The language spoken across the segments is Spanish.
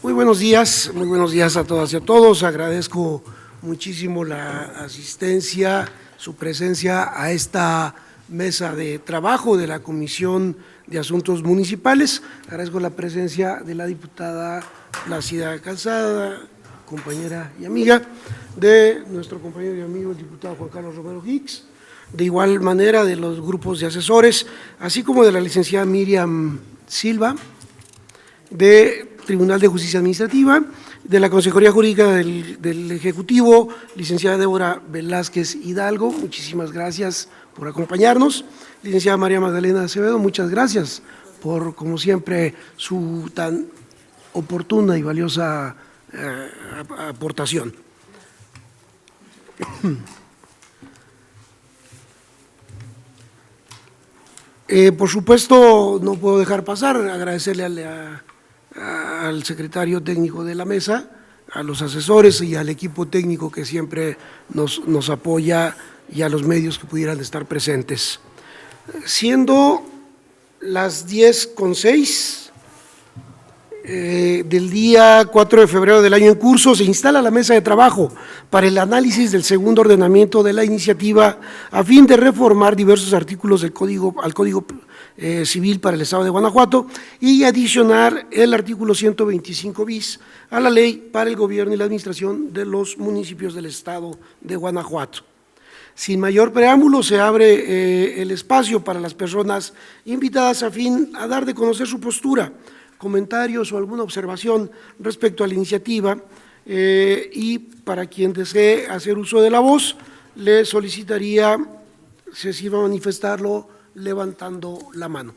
Muy buenos días a todas y a todos. Agradezco muchísimo la asistencia, su presencia a esta mesa de trabajo de la Comisión de Asuntos Municipales. Agradezco la presencia de la diputada Plácida Calzada, compañera y amiga, de nuestro compañero y amigo el diputado Juan Carlos Romero Hicks, de igual manera de los grupos de asesores, así como de la licenciada Miriam Silva, de Tribunal de Justicia Administrativa, de la Consejería Jurídica del Ejecutivo, licenciada Débora Velázquez Hidalgo, muchísimas gracias por acompañarnos. Licenciada María Magdalena Acevedo, muchas gracias por, como siempre, su tan oportuna y valiosa aportación. Por supuesto, no puedo dejar pasar, agradecerle al secretario técnico de la mesa, a los asesores y al equipo técnico que siempre nos apoya y a los medios que pudieran estar presentes. Siendo las 10:06 del día 4 de febrero del año en curso, se instala la mesa de trabajo para el análisis del segundo ordenamiento de la iniciativa a fin de reformar diversos artículos del Código Civil para el Estado de Guanajuato y adicionar el artículo 125 bis a la Ley para el Gobierno y la Administración de los Municipios del Estado de Guanajuato. Sin mayor preámbulo, se abre el espacio para las personas invitadas a fin a dar de conocer su postura, comentarios o alguna observación respecto a la iniciativa, y para quien desee hacer uso de la voz, le solicitaría si se iba a manifestarlo levantando la mano.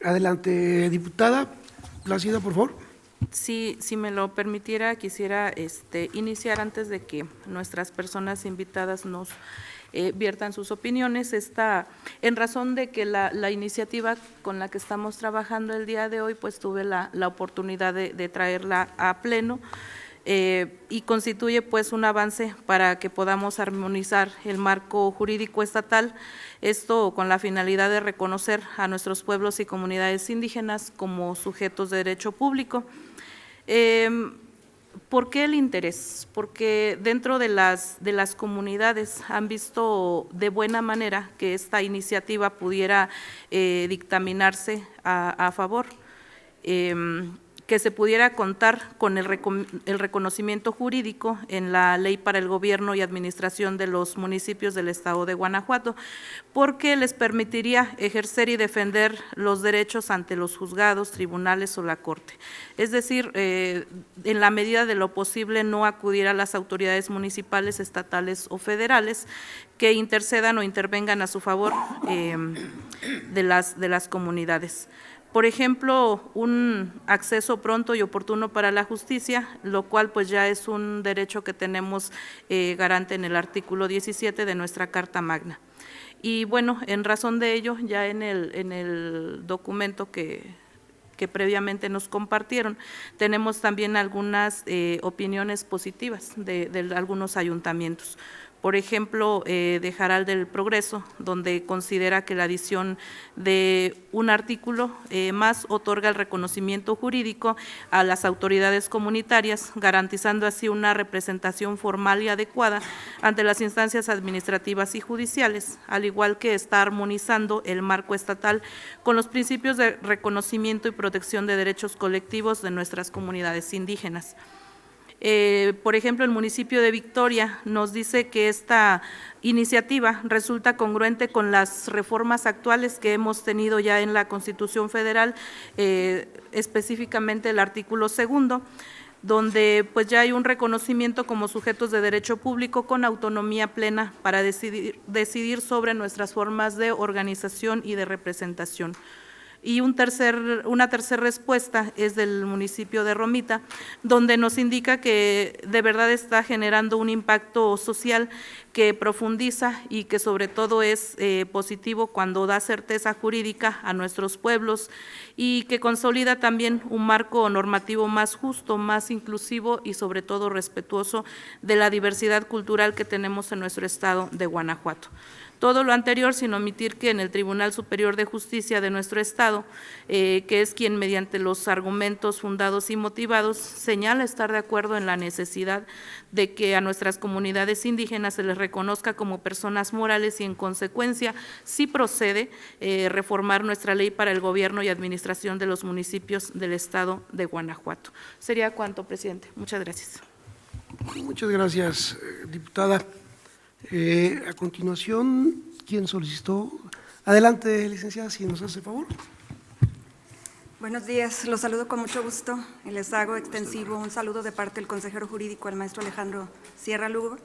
Adelante, diputada Plácida, por favor. Sí, si me lo permitiera, quisiera iniciar antes de que nuestras personas invitadas nos viertan sus opiniones. En razón de que la iniciativa con la que estamos trabajando el día de hoy, pues tuve la oportunidad de traerla a pleno, y constituye pues un avance para que podamos armonizar el marco jurídico estatal, esto con la finalidad de reconocer a nuestros pueblos y comunidades indígenas como sujetos de derecho público. ¿Por qué el interés? Porque dentro de las comunidades han visto de buena manera que esta iniciativa pudiera dictaminarse a favor, que se pudiera contar con el reconocimiento jurídico en la Ley para el Gobierno y Administración de los Municipios del Estado de Guanajuato, porque les permitiría ejercer y defender los derechos ante los juzgados, tribunales o la Corte. Es decir, en la medida de lo posible no acudir a las autoridades municipales, estatales o federales que intercedan o intervengan a su favor de las comunidades. Por ejemplo, un acceso pronto y oportuno para la justicia, lo cual pues ya es un derecho que tenemos garante en el artículo 17 de nuestra Carta Magna. Y bueno, en razón de ello, ya en el documento que previamente nos compartieron, tenemos también algunas opiniones positivas de algunos ayuntamientos. Por ejemplo, de Jaral del Progreso, donde considera que la adición de un artículo más otorga el reconocimiento jurídico a las autoridades comunitarias, garantizando así una representación formal y adecuada ante las instancias administrativas y judiciales, al igual que está armonizando el marco estatal con los principios de reconocimiento y protección de derechos colectivos de nuestras comunidades indígenas. Por ejemplo, el municipio de Victoria nos dice que esta iniciativa resulta congruente con las reformas actuales que hemos tenido ya en la Constitución Federal, específicamente el artículo 2, donde pues ya hay un reconocimiento como sujetos de derecho público con autonomía plena para decidir sobre nuestras formas de organización y de representación. Y una tercera respuesta es del municipio de Romita, donde nos indica que de verdad está generando un impacto social que profundiza y que sobre todo es positivo cuando da certeza jurídica a nuestros pueblos y que consolida también un marco normativo más justo, más inclusivo y sobre todo respetuoso de la diversidad cultural que tenemos en nuestro estado de Guanajuato. Todo lo anterior sin omitir que en el Tribunal Superior de Justicia de nuestro Estado, que es quien mediante los argumentos fundados y motivados señala estar de acuerdo en la necesidad de que a nuestras comunidades indígenas se les reconozca como personas morales y en consecuencia sí procede reformar nuestra ley para el gobierno y administración de los municipios del Estado de Guanajuato. Sería cuanto, presidente. Muchas gracias. Muchas gracias, diputada. A continuación, ¿quién solicitó? Adelante, licenciada, si nos hace favor. Buenos días, los saludo con mucho gusto y les hago extensivo un saludo de parte del consejero jurídico, el maestro Alejandro Sierra Lugo.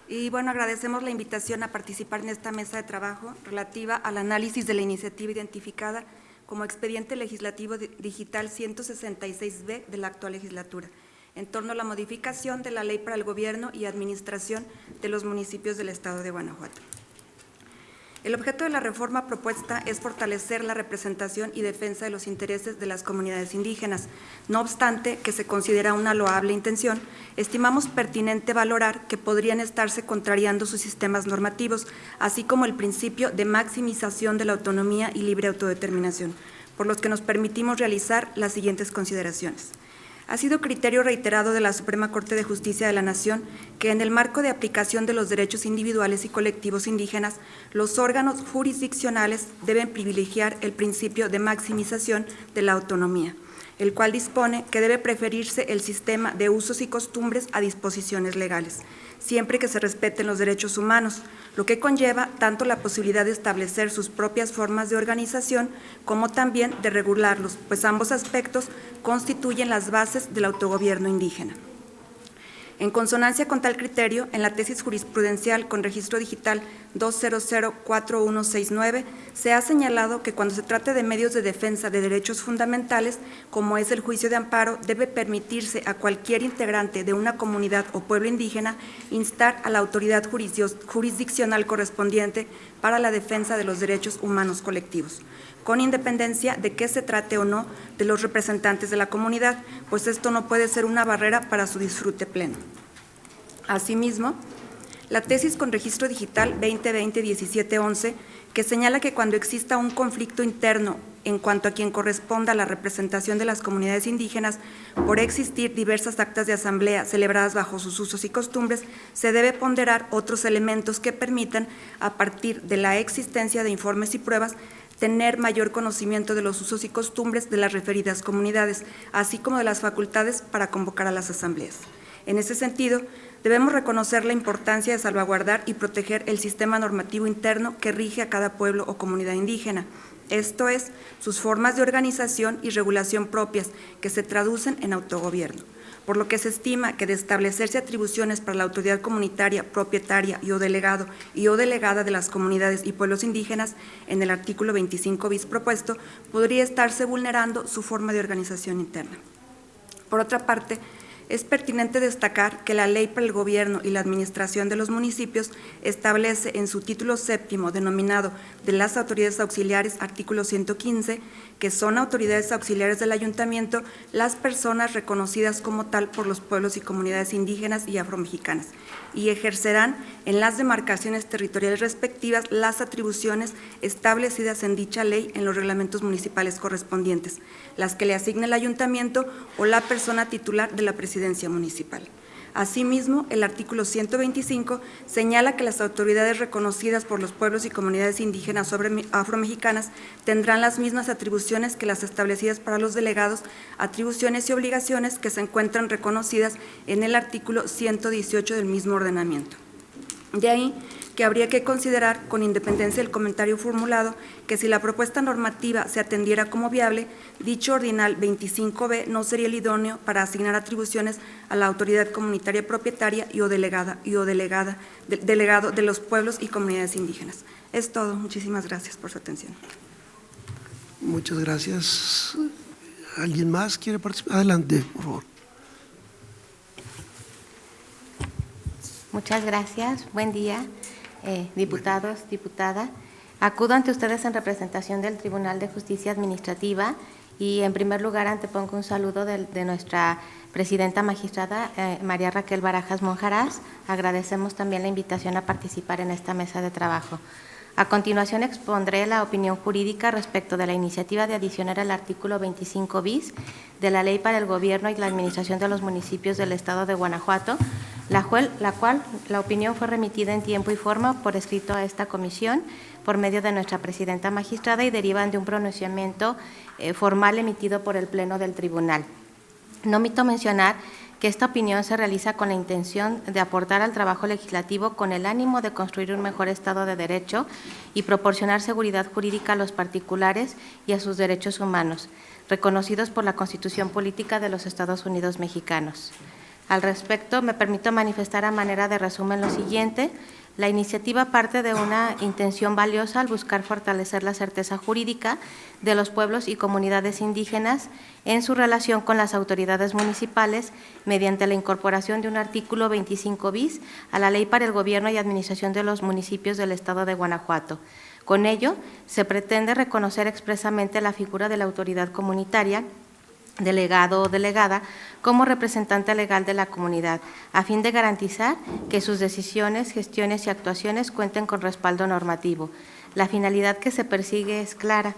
Y bueno, agradecemos la invitación a participar en esta mesa de trabajo relativa al análisis de la iniciativa identificada como expediente legislativo digital 166B de la actual legislatura, en torno a la modificación de la Ley para el Gobierno y Administración de los Municipios del Estado de Guanajuato. El objeto de la reforma propuesta es fortalecer la representación y defensa de los intereses de las comunidades indígenas. No obstante que se considera una loable intención, estimamos pertinente valorar que podrían estarse contrariando sus sistemas normativos, así como el principio de maximización de la autonomía y libre autodeterminación, por los que nos permitimos realizar las siguientes consideraciones. Ha sido criterio reiterado de la Suprema Corte de Justicia de la Nación que en el marco de aplicación de los derechos individuales y colectivos indígenas, los órganos jurisdiccionales deben privilegiar el principio de maximización de la autonomía, el cual dispone que debe preferirse el sistema de usos y costumbres a disposiciones legales, siempre que se respeten los derechos humanos, lo que conlleva tanto la posibilidad de establecer sus propias formas de organización como también de regularlos, pues ambos aspectos constituyen las bases del autogobierno indígena. En consonancia con tal criterio, en la tesis jurisprudencial con registro digital 2004169 se ha señalado que cuando se trate de medios de defensa de derechos fundamentales, como es el juicio de amparo, debe permitirse a cualquier integrante de una comunidad o pueblo indígena instar a la autoridad jurisdiccional correspondiente para la defensa de los derechos humanos colectivos, con independencia de que se trate o no de los representantes de la comunidad, pues esto no puede ser una barrera para su disfrute pleno. Asimismo, la tesis con registro digital 2020-1711, que señala que cuando exista un conflicto interno en cuanto a quien corresponda a la representación de las comunidades indígenas, por existir diversas actas de asamblea celebradas bajo sus usos y costumbres, se debe ponderar otros elementos que permitan, a partir de la existencia de informes y pruebas, tener mayor conocimiento de los usos y costumbres de las referidas comunidades, así como de las facultades para convocar a las asambleas. En ese sentido, debemos reconocer la importancia de salvaguardar y proteger el sistema normativo interno que rige a cada pueblo o comunidad indígena, esto es, sus formas de organización y regulación propias, que se traducen en autogobierno, por lo que se estima que de establecerse atribuciones para la autoridad comunitaria, propietaria y o delegado y o delegada de las comunidades y pueblos indígenas, en el artículo 25 bis propuesto, podría estarse vulnerando su forma de organización interna. Por otra parte, es pertinente destacar que la Ley para el Gobierno y la Administración de los Municipios establece en su título séptimo, denominado de las autoridades auxiliares, artículo 115, que son autoridades auxiliares del Ayuntamiento las personas reconocidas como tal por los pueblos y comunidades indígenas y afromexicanas, y ejercerán en las demarcaciones territoriales respectivas las atribuciones establecidas en dicha ley en los reglamentos municipales correspondientes, las que le asigne el Ayuntamiento o la persona titular de la presidencia municipal. Asimismo, el artículo 125 señala que las autoridades reconocidas por los pueblos y comunidades indígenas afromexicanas tendrán las mismas atribuciones que las establecidas para los delegados, atribuciones y obligaciones que se encuentran reconocidas en el artículo 118 del mismo ordenamiento. De ahí que habría que considerar, con independencia del comentario formulado, que si la propuesta normativa se atendiera como viable, dicho ordinal 25B no sería el idóneo para asignar atribuciones a la autoridad comunitaria propietaria y o delegado de los pueblos y comunidades indígenas. Es todo. Muchísimas gracias por su atención. Muchas gracias. ¿Alguien más quiere participar? Adelante, por favor. Muchas gracias. Buen día. Diputados, diputada, acudo ante ustedes en representación del Tribunal de Justicia Administrativa Y en primer lugar antepongo un saludo de nuestra presidenta magistrada María Raquel Barajas Monjarás. Agradecemos también la invitación a participar en esta mesa de trabajo. A continuación expondré la opinión jurídica respecto de la iniciativa de adicionar el artículo 25 bis de la Ley para el Gobierno y la Administración de los Municipios del Estado de Guanajuato, la cual la opinión fue remitida en tiempo y forma por escrito a esta comisión por medio de nuestra presidenta magistrada y derivan de un pronunciamiento formal emitido por el Pleno del Tribunal. No omito mencionar que esta opinión se realiza con la intención de aportar al trabajo legislativo con el ánimo de construir un mejor Estado de Derecho y proporcionar seguridad jurídica a los particulares y a sus derechos humanos, reconocidos por la Constitución Política de los Estados Unidos Mexicanos. Al respecto, me permito manifestar a manera de resumen lo siguiente. La iniciativa parte de una intención valiosa al buscar fortalecer la certeza jurídica de los pueblos y comunidades indígenas en su relación con las autoridades municipales mediante la incorporación de un artículo 25 bis a la Ley para el Gobierno y Administración de los Municipios del Estado de Guanajuato. Con ello, se pretende reconocer expresamente la figura de la autoridad comunitaria, delegado o delegada, como representante legal de la comunidad, a fin de garantizar que sus decisiones, gestiones y actuaciones cuenten con respaldo normativo. La finalidad que se persigue es clara: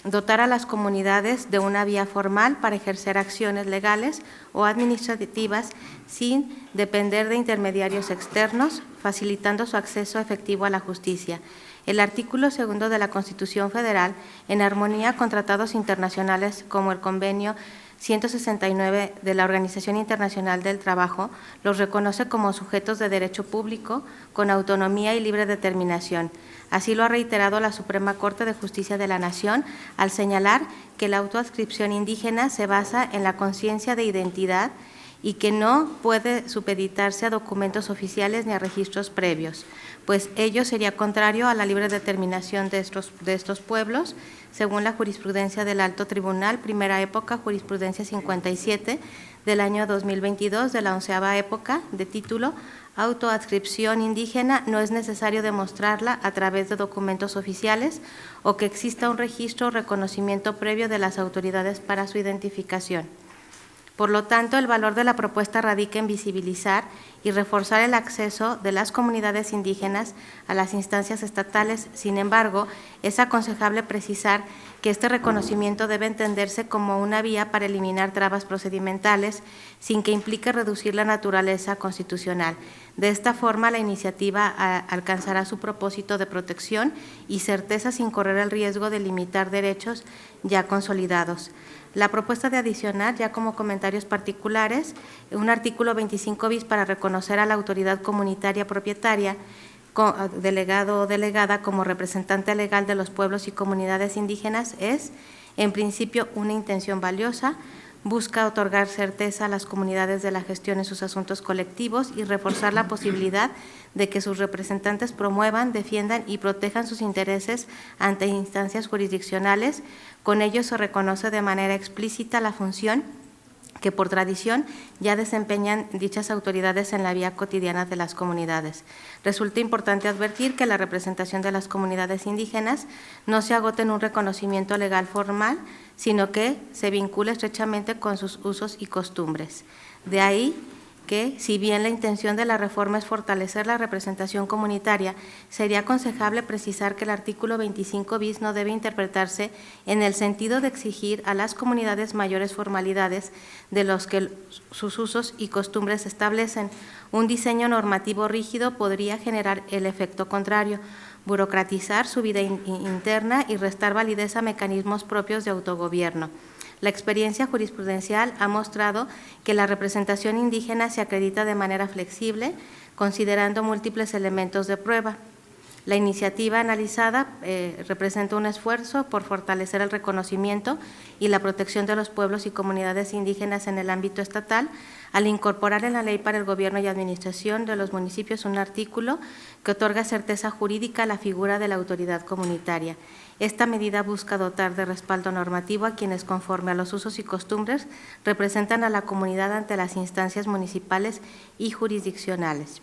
dotar a las comunidades de una vía formal para ejercer acciones legales o administrativas sin depender de intermediarios externos, facilitando su acceso efectivo a la justicia. El artículo 2 de la Constitución Federal, en armonía con tratados internacionales como el Convenio 169 de la Organización Internacional del Trabajo, los reconoce como sujetos de derecho público con autonomía y libre determinación. Así lo ha reiterado la Suprema Corte de Justicia de la Nación al señalar que la autoadscripción indígena se basa en la conciencia de identidad y que no puede supeditarse a documentos oficiales ni a registros previos, pues ello sería contrario a la libre determinación de estos pueblos, según la jurisprudencia del Alto Tribunal, primera época, jurisprudencia 57 del año 2022, de la 11ª época, de título Autoadscripción indígena, no es necesario demostrarla a través de documentos oficiales o que exista un registro o reconocimiento previo de las autoridades para su identificación. Por lo tanto, el valor de la propuesta radica en visibilizar y reforzar el acceso de las comunidades indígenas a las instancias estatales. Sin embargo, es aconsejable precisar que este reconocimiento debe entenderse como una vía para eliminar trabas procedimentales sin que implique reducir la naturaleza constitucional. De esta forma, la iniciativa alcanzará su propósito de protección y certeza sin correr el riesgo de limitar derechos ya consolidados. La propuesta de adicionar, ya como comentarios particulares, un artículo 25 bis para reconocer a la autoridad comunitaria propietaria, delegado o delegada como representante legal de los pueblos y comunidades indígenas es, en principio, una intención valiosa. Busca otorgar certeza a las comunidades de la gestión en sus asuntos colectivos y reforzar la posibilidad de que sus representantes promuevan, defiendan y protejan sus intereses ante instancias jurisdiccionales. Con ello se reconoce de manera explícita la función que por tradición ya desempeñan dichas autoridades en la vida cotidiana de las comunidades. Resulta importante advertir que la representación de las comunidades indígenas no se agota en un reconocimiento legal formal, sino que se vincula estrechamente con sus usos y costumbres. De ahí que, si bien la intención de la reforma es fortalecer la representación comunitaria, sería aconsejable precisar que el artículo 25 bis no debe interpretarse en el sentido de exigir a las comunidades mayores formalidades de los que sus usos y costumbres establecen. Un diseño normativo rígido podría generar el efecto contrario, burocratizar su vida interna y restar validez a mecanismos propios de autogobierno. La experiencia jurisprudencial ha mostrado que la representación indígena se acredita de manera flexible, considerando múltiples elementos de prueba. La iniciativa analizada representa un esfuerzo por fortalecer el reconocimiento y la protección de los pueblos y comunidades indígenas en el ámbito estatal, al incorporar en la Ley para el Gobierno y Administración de los Municipios un artículo que otorga certeza jurídica a la figura de la autoridad comunitaria. Esta medida busca dotar de respaldo normativo a quienes, conforme a los usos y costumbres, representan a la comunidad ante las instancias municipales y jurisdiccionales.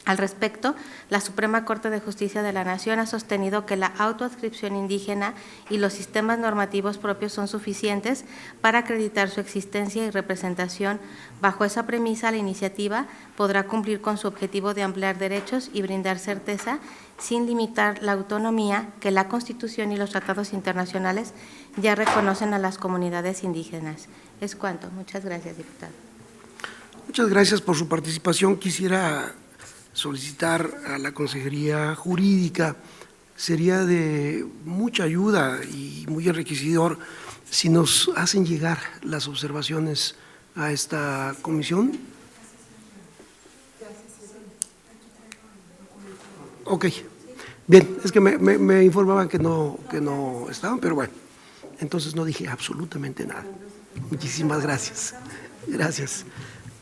Al respecto, la Suprema Corte de Justicia de la Nación ha sostenido que la autoadscripción indígena y los sistemas normativos propios son suficientes para acreditar su existencia y representación. Bajo esa premisa, la iniciativa podrá cumplir con su objetivo de ampliar derechos y brindar certeza sin limitar la autonomía que la Constitución y los tratados internacionales ya reconocen a las comunidades indígenas. Es cuanto. Muchas gracias, diputado. Muchas gracias por su participación. Quisiera solicitar a la Consejería Jurídica, sería de mucha ayuda y muy enriquecedor si nos hacen llegar las observaciones a esta comisión. Ok, bien, es que me informaban que no estaban, pero bueno, entonces no dije absolutamente nada. Muchísimas gracias. Gracias.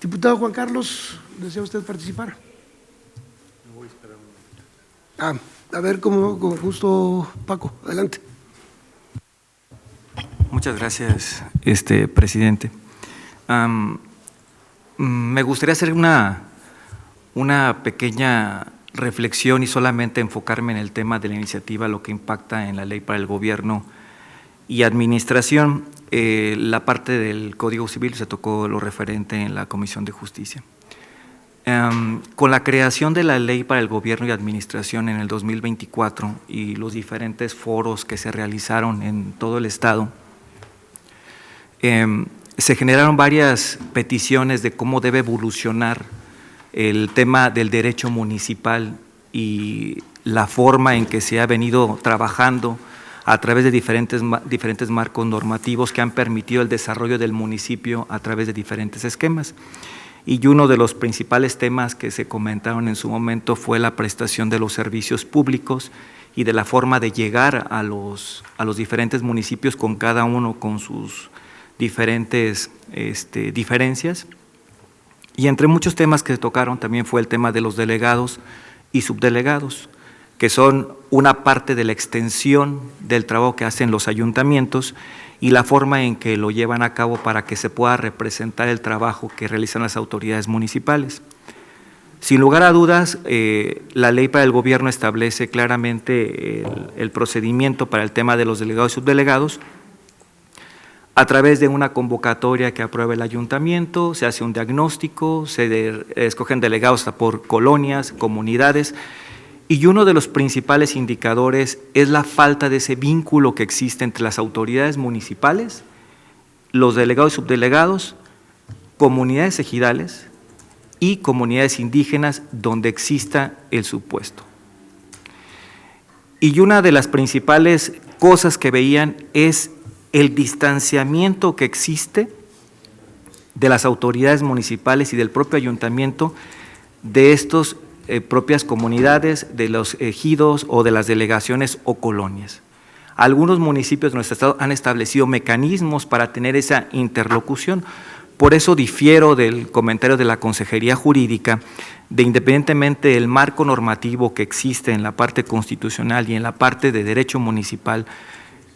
Diputado Juan Carlos, ¿desea usted participar? A ver, con gusto, Paco, adelante. Muchas gracias, presidente. Me gustaría hacer una pequeña reflexión y solamente enfocarme en el tema de la iniciativa, lo que impacta en la ley para el gobierno y administración. La parte del Código Civil se tocó lo referente en la Comisión de Justicia. Con la creación de la Ley para el Gobierno y Administración en el 2024 y los diferentes foros que se realizaron en todo el Estado, se generaron varias peticiones de cómo debe evolucionar el tema del derecho municipal y la forma en que se ha venido trabajando a través de diferentes marcos normativos que han permitido el desarrollo del municipio a través de diferentes esquemas. Y uno de los principales temas que se comentaron en su momento fue la prestación de los servicios públicos y de la forma de llegar a los diferentes municipios con cada uno con sus diferentes diferencias. Y entre muchos temas que se tocaron también fue el tema de los delegados y subdelegados, que son una parte de la extensión del trabajo que hacen los ayuntamientos y la forma en que lo llevan a cabo para que se pueda representar el trabajo que realizan las autoridades municipales. Sin lugar a dudas, la ley para el gobierno establece claramente el procedimiento para el tema de los delegados y subdelegados. A través de una convocatoria que aprueba el ayuntamiento, se hace un diagnóstico, se escogen delegados por colonias, comunidades, y uno de los principales indicadores es la falta de ese vínculo que existe entre las autoridades municipales, los delegados y subdelegados, comunidades ejidales y comunidades indígenas donde exista el supuesto. Y una de las principales cosas que veían es el distanciamiento que existe de las autoridades municipales y del propio ayuntamiento de estos propias comunidades, de los ejidos o de las delegaciones o colonias. Algunos municipios de nuestro estado han establecido mecanismos para tener esa interlocución. Por eso difiero del comentario de la Consejería Jurídica de, independientemente del marco normativo que existe en la parte constitucional y en la parte de derecho municipal,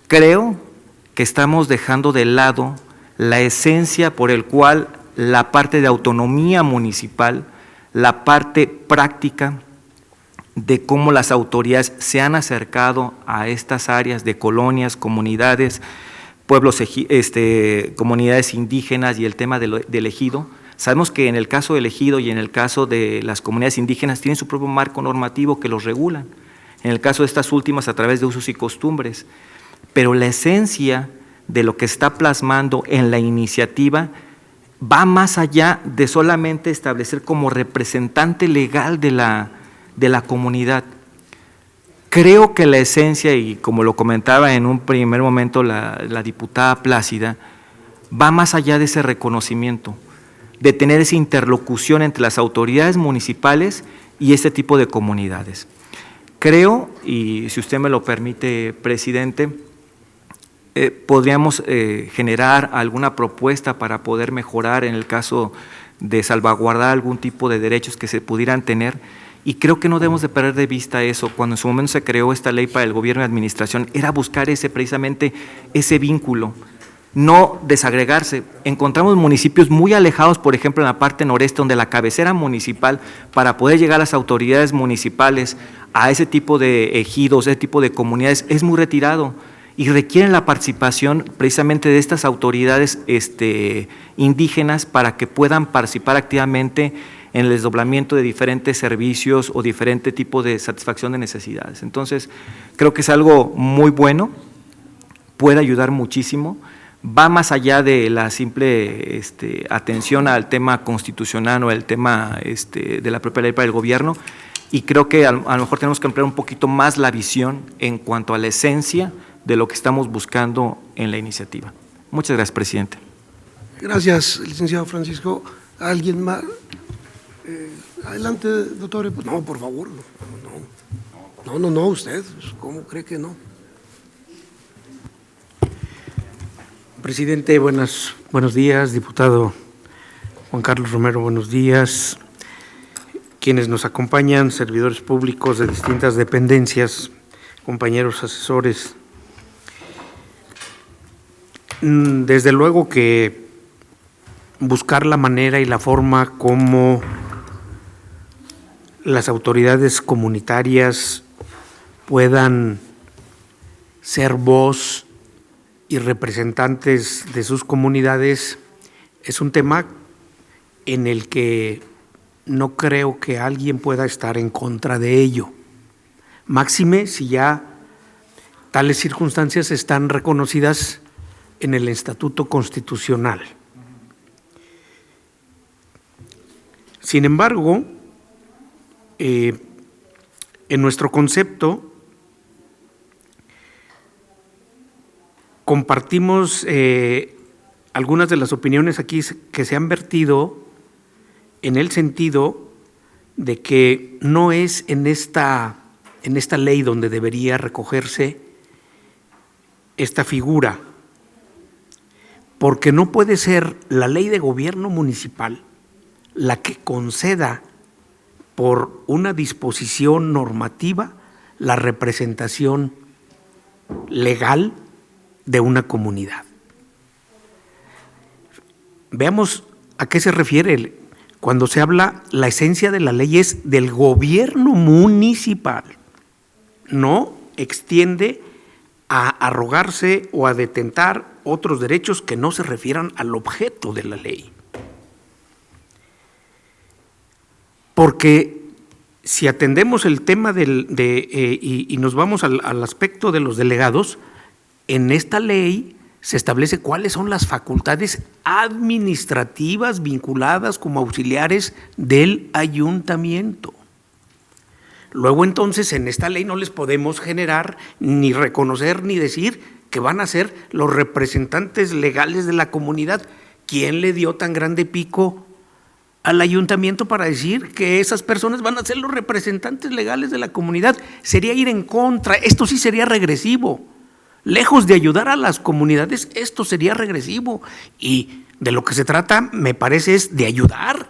creo que estamos dejando de lado la esencia por el cual la parte de autonomía municipal, la parte práctica de cómo las autoridades se han acercado a estas áreas de colonias, comunidades, pueblos, comunidades indígenas y el tema del ejido. Sabemos que en el caso del ejido y en el caso de las comunidades indígenas tienen su propio marco normativo que los regulan, en el caso de estas últimas a través de usos y costumbres, pero la esencia de lo que está plasmando en la iniciativa va más allá de solamente establecer como representante legal de la comunidad. Creo que la esencia, y como lo comentaba en un primer momento la diputada Plácida, va más allá de ese reconocimiento, de tener esa interlocución entre las autoridades municipales y este tipo de comunidades. Creo, y si usted me lo permite, presidente, podríamos generar alguna propuesta para poder mejorar en el caso de salvaguardar algún tipo de derechos que se pudieran tener, y creo que no debemos de perder de vista eso. Cuando en su momento se creó esta ley para el gobierno y administración, era buscar precisamente ese vínculo. no desagregarse. Encontramos municipios muy alejados, por ejemplo, en la parte noreste, donde la cabecera municipal, para poder llegar a las autoridades municipales, a ese tipo de ejidos, ese tipo de comunidades, es muy retirado y requieren la participación precisamente de estas autoridades indígenas para que puedan participar activamente en el desdoblamiento de diferentes servicios o diferente tipo de satisfacción de necesidades. Entonces, creo que es algo muy bueno, puede ayudar muchísimo, va más allá de la simple atención al tema constitucional o al tema de la propia ley para el gobierno, y creo que a lo mejor tenemos que ampliar un poquito más la visión en cuanto a la esencia de lo que estamos buscando en la iniciativa. Muchas gracias, presidente. Gracias, licenciado Francisco. ¿Alguien más? Adelante, doctor. No, por favor. No, usted. ¿Cómo cree que no? Presidente, buenos días. Diputado Juan Carlos Romero, buenos días. Quienes nos acompañan, servidores públicos de distintas dependencias, compañeros asesores. Desde luego que buscar la manera y la forma como las autoridades comunitarias puedan ser voz y representantes de sus comunidades es un tema en el que no creo que alguien pueda estar en contra de ello. Máxime si ya tales circunstancias están reconocidas en el Estatuto Constitucional. Sin embargo, en nuestro concepto compartimos algunas de las opiniones aquí que se han vertido en el sentido de que no es en esta ley donde debería recogerse esta figura, porque no puede ser la ley de gobierno municipal la que conceda por una disposición normativa la representación legal de una comunidad. Veamos a qué se refiere cuando se habla, la esencia de la ley es del gobierno municipal, no extiende a arrogarse o a detentar otros derechos que no se refieran al objeto de la ley. Porque si atendemos el tema y nos vamos al aspecto de los delegados, en esta ley se establece cuáles son las facultades administrativas vinculadas como auxiliares del ayuntamiento. Luego entonces en esta ley no les podemos generar ni reconocer ni decir que van a ser los representantes legales de la comunidad. ¿Quién le dio tan grande pico al ayuntamiento para decir que esas personas van a ser los representantes legales de la comunidad? Sería ir en contra, esto sí sería regresivo. Lejos de ayudar a las comunidades, esto sería regresivo. Y de lo que se trata, me parece, es de ayudar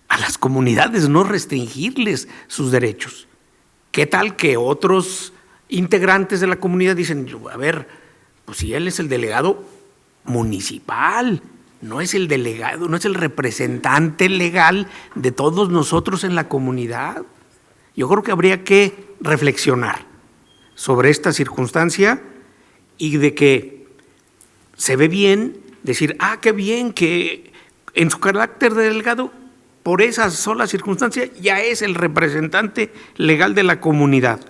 a las comunidades, no restringirles sus derechos. ¿Qué tal que otros integrantes de la comunidad dicen, a ver, pues si él es el delegado municipal, no es el delegado, no es el representante legal de todos nosotros en la comunidad? Yo creo que habría que reflexionar sobre esta circunstancia y de que se ve bien decir, qué bien que en su carácter de delegado, por esa sola circunstancia, ya es el representante legal de la comunidad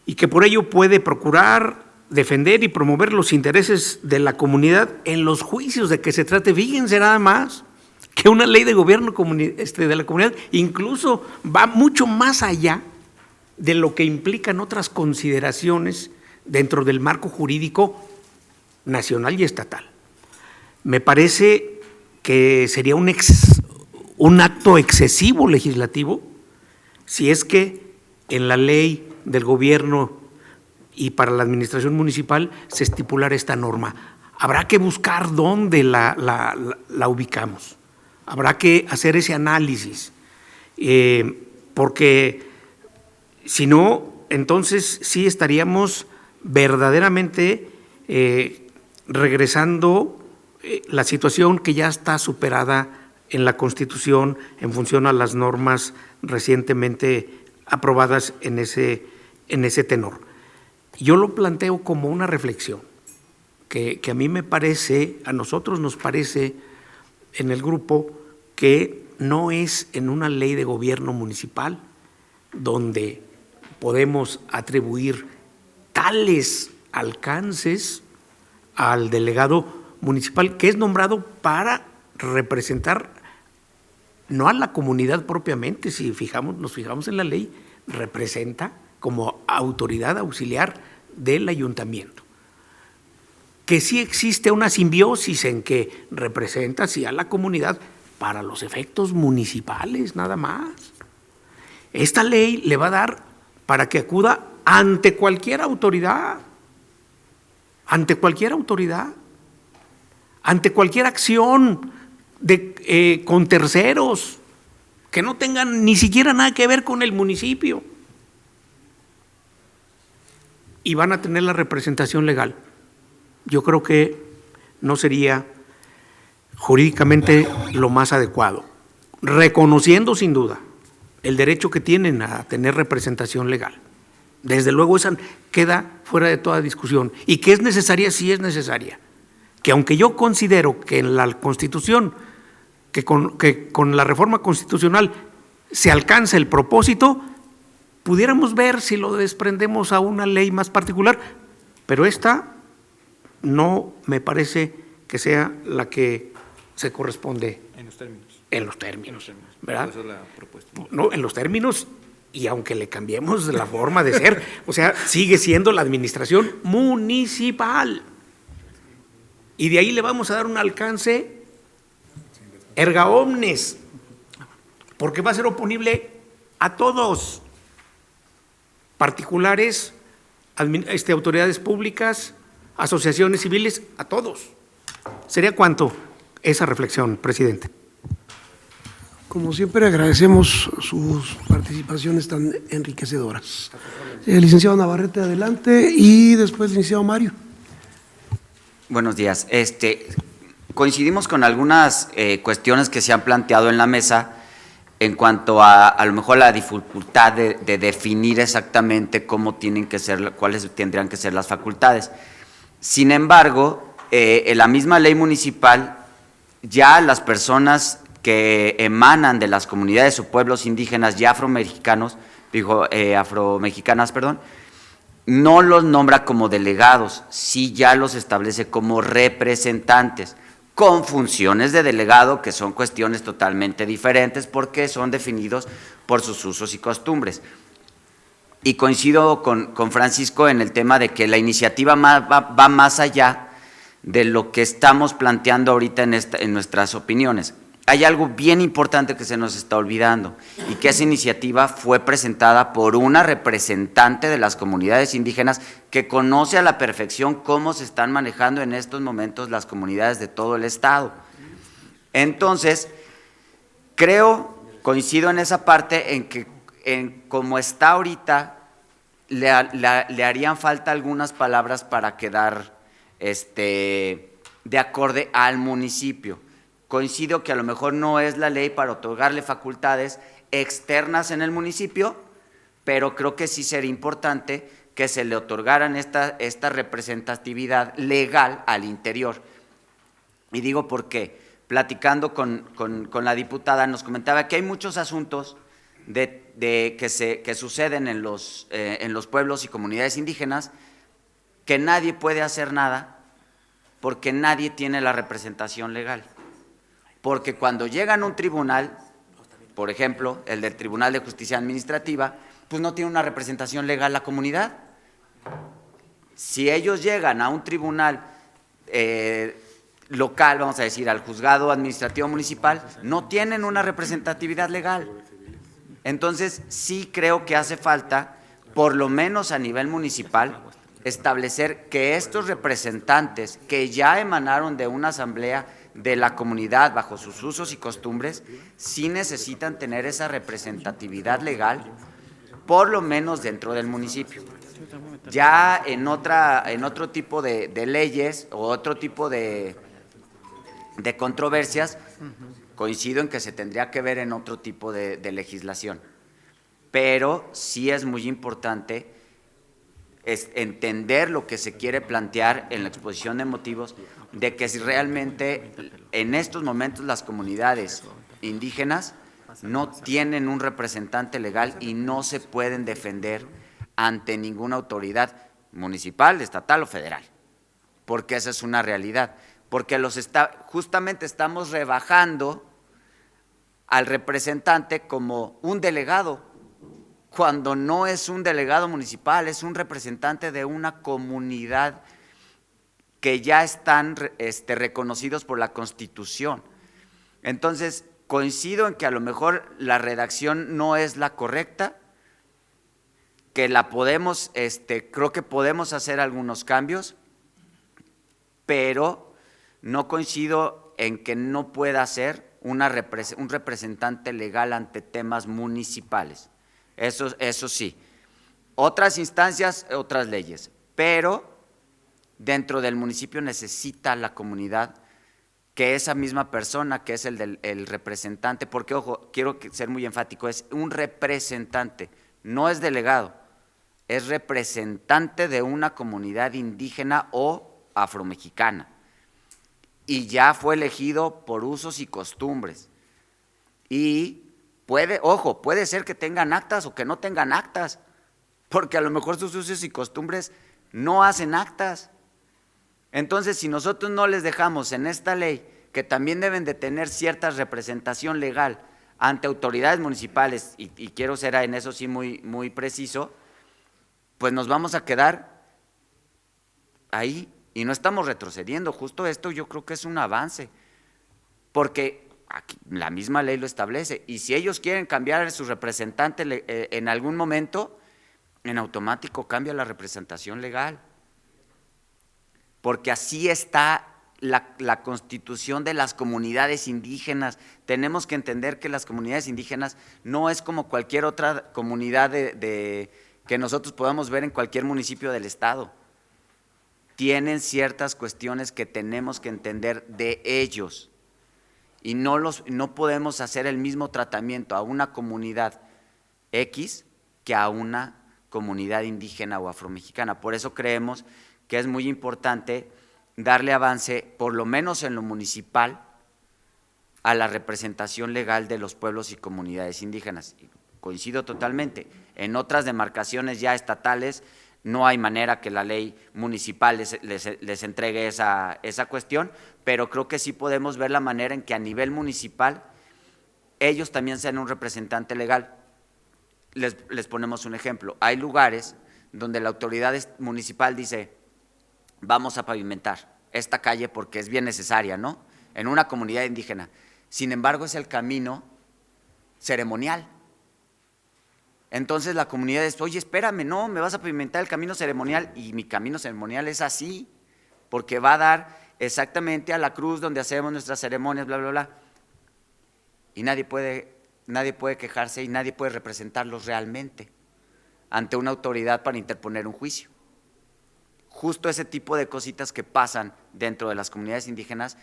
y que por ello puede procurar, defender y promover los intereses de la comunidad en los juicios de que se trate. Fíjense nada más que una ley de gobierno de la comunidad incluso va mucho más allá de lo que implican otras consideraciones dentro del marco jurídico nacional y estatal. Me parece que sería un acto excesivo legislativo si es que en la ley del gobierno y para la administración municipal se estipulara esta norma. Habrá que buscar dónde la ubicamos, habrá que hacer ese análisis, porque si no, entonces sí estaríamos verdaderamente regresando la situación que ya está superada en la Constitución en función a las normas recientemente aprobadas en ese tenor. Yo lo planteo como una reflexión que a mí me parece, a nosotros nos parece en el grupo, que no es en una ley de gobierno municipal donde podemos atribuir tales alcances al delegado municipal que es nombrado para representar no a la comunidad propiamente, si nos fijamos en la ley, representa como autoridad auxiliar del ayuntamiento. Que sí existe una simbiosis en que representa sí a la comunidad para los efectos municipales nada más. Esta ley le va a dar para que acuda ante cualquier autoridad, ante cualquier acción con terceros que no tengan ni siquiera nada que ver con el municipio. Y van a tener la representación legal. Yo creo que no sería jurídicamente lo más adecuado, reconociendo sin duda el derecho que tienen a tener representación legal. Desde luego esa queda fuera de toda discusión, y que es necesaria, sí es necesaria, que aunque yo considero que en la Constitución, que con la reforma constitucional se alcanza el propósito, pudiéramos ver si lo desprendemos a una ley más particular, pero esta no me parece que sea la que se corresponde en los términos, ¿verdad? Esa es la propuesta. No, en los términos, y aunque le cambiemos la forma de ser, o sea, sigue siendo la administración municipal. Y de ahí le vamos a dar un alcance erga omnes, porque va a ser oponible a todos, particulares, autoridades públicas, asociaciones civiles, a todos. ¿Sería cuánto esa reflexión, presidente? Como siempre, agradecemos sus participaciones tan enriquecedoras. Licenciado Navarrete, adelante, y después licenciado Mario. Buenos días. Coincidimos con algunas cuestiones que se han planteado en la mesa en cuanto a lo mejor la dificultad de definir exactamente cómo tienen que ser, cuáles tendrían que ser las facultades. Sin embargo, en la misma ley municipal, ya las personas que emanan de las comunidades o pueblos indígenas y afromexicanas, no los nombra como delegados, sí ya los establece como representantes, con funciones de delegado que son cuestiones totalmente diferentes porque son definidos por sus usos y costumbres. Y coincido con Francisco en el tema de que la iniciativa va más allá de lo que estamos planteando ahorita en nuestras opiniones. Hay algo bien importante que se nos está olvidando, y que esa iniciativa fue presentada por una representante de las comunidades indígenas que conoce a la perfección cómo se están manejando en estos momentos las comunidades de todo el estado. Entonces, coincido en esa parte en que como está ahorita, le harían falta algunas palabras para quedar de acorde al municipio. Coincido que a lo mejor no es la ley para otorgarle facultades externas en el municipio, pero creo que sí sería importante que se le otorgaran esta representatividad legal al interior. Y digo por qué. Platicando con la diputada, nos comentaba que hay muchos asuntos que suceden en los pueblos y comunidades indígenas que nadie puede hacer nada porque nadie tiene la representación legal. Porque cuando llegan a un tribunal, por ejemplo, el del Tribunal de Justicia Administrativa, pues no tiene una representación legal la comunidad. Si ellos llegan a un tribunal local, vamos a decir, al juzgado administrativo municipal, no tienen una representatividad legal. Entonces, sí creo que hace falta, por lo menos a nivel municipal, establecer que estos representantes que ya emanaron de una asamblea de la comunidad bajo sus usos y costumbres, sí necesitan tener esa representatividad legal, por lo menos dentro del municipio. Ya en otro tipo de leyes o otro tipo de controversias, coincido en que se tendría que ver en otro tipo de legislación. Pero sí es muy importante entender lo que se quiere plantear en la exposición de motivos, de que si realmente en estos momentos las comunidades indígenas no tienen un representante legal y no se pueden defender ante ninguna autoridad municipal, estatal o federal, porque esa es una realidad, porque justamente estamos rebajando al representante como un delegado, cuando no es un delegado municipal, es un representante de una comunidad que ya están reconocidos por la Constitución. Entonces, coincido en que a lo mejor la redacción no es la correcta, que la podemos, creo que podemos hacer algunos cambios, pero no coincido en que no pueda ser un representante legal ante temas municipales. Eso sí. Otras instancias, otras leyes, pero dentro del municipio necesita la comunidad que esa misma persona, que es el representante, porque ojo, quiero ser muy enfático, es un representante, no es delegado, es representante de una comunidad indígena o afromexicana, y ya fue elegido por usos y costumbres, y puede ser que tengan actas o que no tengan actas, porque a lo mejor sus usos y costumbres no hacen actas. Entonces, si nosotros no les dejamos en esta ley que también deben de tener cierta representación legal ante autoridades municipales, y quiero ser en eso sí muy preciso, pues nos vamos a quedar ahí y no estamos retrocediendo. Justo esto yo creo que es un avance, porque aquí la misma ley lo establece, y si ellos quieren cambiar a su representante en algún momento, en automático cambia la representación legal, porque así está la constitución de las comunidades indígenas. Tenemos que entender que las comunidades indígenas no es como cualquier otra comunidad que nosotros podamos ver en cualquier municipio del estado. Tienen ciertas cuestiones que tenemos que entender de ellos, y no podemos hacer el mismo tratamiento a una comunidad X que a una comunidad indígena o afromexicana. Por eso creemos que es muy importante darle avance, por lo menos en lo municipal, a la representación legal de los pueblos y comunidades indígenas. Coincido totalmente. En otras demarcaciones ya estatales no hay manera que la ley municipal les entregue esa cuestión, pero creo que sí podemos ver la manera en que a nivel municipal ellos también sean un representante legal. Les ponemos un ejemplo. Hay lugares donde la autoridad municipal dice: vamos a pavimentar esta calle porque es bien necesaria, ¿no?, en una comunidad indígena. Sin embargo, es el camino ceremonial. Entonces la comunidad dice: oye, espérame, no, me vas a pavimentar el camino ceremonial, y mi camino ceremonial es así, porque va a dar exactamente a la cruz donde hacemos nuestras ceremonias, bla, bla, bla. Y nadie puede quejarse y nadie puede representarlos realmente ante una autoridad para interponer un juicio. Justo ese tipo de cositas que pasan dentro de las comunidades indígenas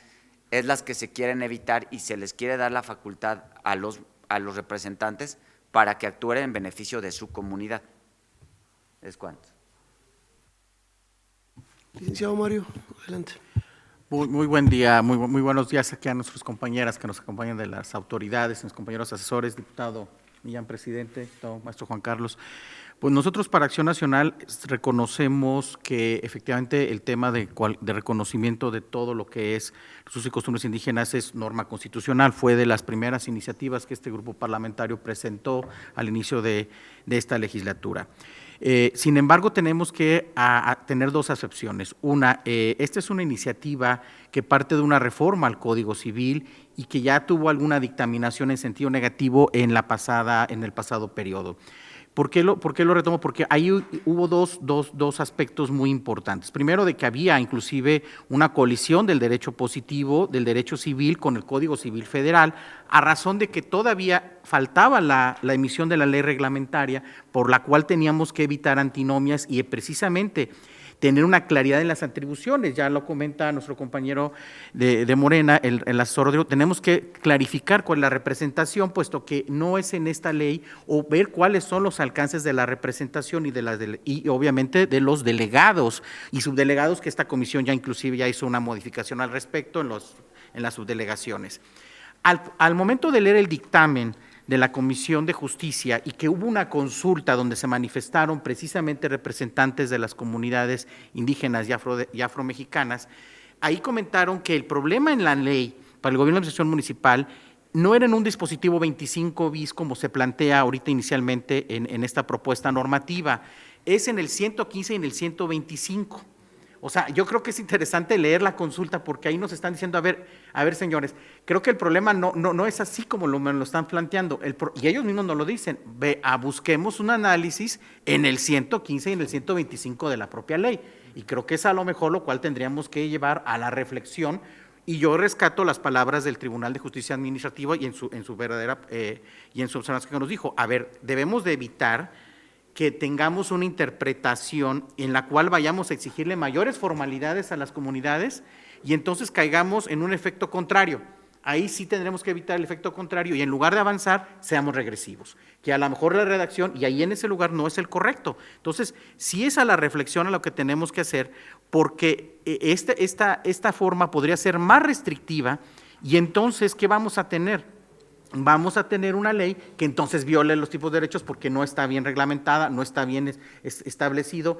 es las que se quieren evitar, y se les quiere dar la facultad a los representantes para que actúen en beneficio de su comunidad. ¿Es cuánto? Licenciado Mario, adelante. Muy buen día, muy buenos días aquí a nuestras compañeras que nos acompañan de las autoridades, mis compañeros asesores, diputado Millán, presidente, diputado maestro Juan Carlos. Pues nosotros para Acción Nacional reconocemos que efectivamente el tema de reconocimiento de todo lo que es los usos y costumbres indígenas es norma constitucional. Fue de las primeras iniciativas que este grupo parlamentario presentó al inicio de esta legislatura. Sin embargo, tenemos que tener dos acepciones. Una, esta es una iniciativa que parte de una reforma al Código Civil y que ya tuvo alguna dictaminación en sentido negativo en el pasado periodo. ¿Por qué lo retomo? Porque ahí hubo dos aspectos muy importantes. Primero, de que había inclusive una colisión del derecho positivo, del derecho civil con el Código Civil Federal, a razón de que todavía faltaba la emisión de la ley reglamentaria, por la cual teníamos que evitar antinomias y precisamente tener una claridad en las atribuciones. Ya lo comenta nuestro compañero de Morena, el asesor, tenemos que clarificar cuál es la representación, puesto que no es en esta ley, o ver cuáles son los alcances de la representación y obviamente de los delegados y subdelegados, que esta comisión ya inclusive ya hizo una modificación al respecto en las subdelegaciones. Al momento de leer el dictamen de la Comisión de Justicia y que hubo una consulta donde se manifestaron precisamente representantes de las comunidades indígenas y afromexicanas, ahí comentaron que el problema en la ley para el gobierno de administración municipal no era en un dispositivo 25 bis como se plantea ahorita inicialmente en esta propuesta normativa, es en el 115 y en el 125. O sea, yo creo que es interesante leer la consulta porque ahí nos están diciendo, a ver señores, creo que el problema no es así como me lo están planteando, y ellos mismos nos lo dicen, busquemos un análisis en el 115 y en el 125 de la propia ley, y creo que es a lo mejor lo cual tendríamos que llevar a la reflexión, y yo rescato las palabras del Tribunal de Justicia Administrativa y en su verdadera, y en su observación que nos dijo, a ver, debemos de evitar que tengamos una interpretación en la cual vayamos a exigirle mayores formalidades a las comunidades y entonces caigamos en un efecto contrario. Ahí sí tendremos que evitar el efecto contrario y en lugar de avanzar, seamos regresivos. Que a lo mejor la redacción, y ahí en ese lugar no es el correcto. Entonces, sí es a la reflexión a lo que tenemos que hacer, porque esta forma podría ser más restrictiva y entonces, ¿qué vamos a tener? Vamos a tener una ley que entonces viole los tipos de derechos porque no está bien reglamentada, no está bien establecido,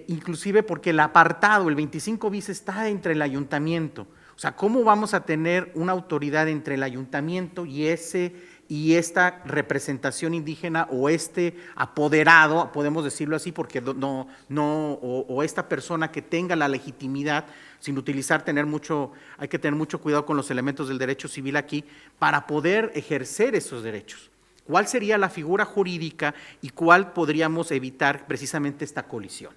inclusive porque el apartado, el 25 bis, está entre el ayuntamiento. O sea, ¿cómo vamos a tener una autoridad entre el ayuntamiento y esta representación indígena o este apoderado, podemos decirlo así, porque o esta persona que tenga la legitimidad, sin utilizar, hay que tener mucho cuidado con los elementos del derecho civil aquí, para poder ejercer esos derechos? ¿Cuál sería la figura jurídica y cuál podríamos evitar precisamente esta colisión?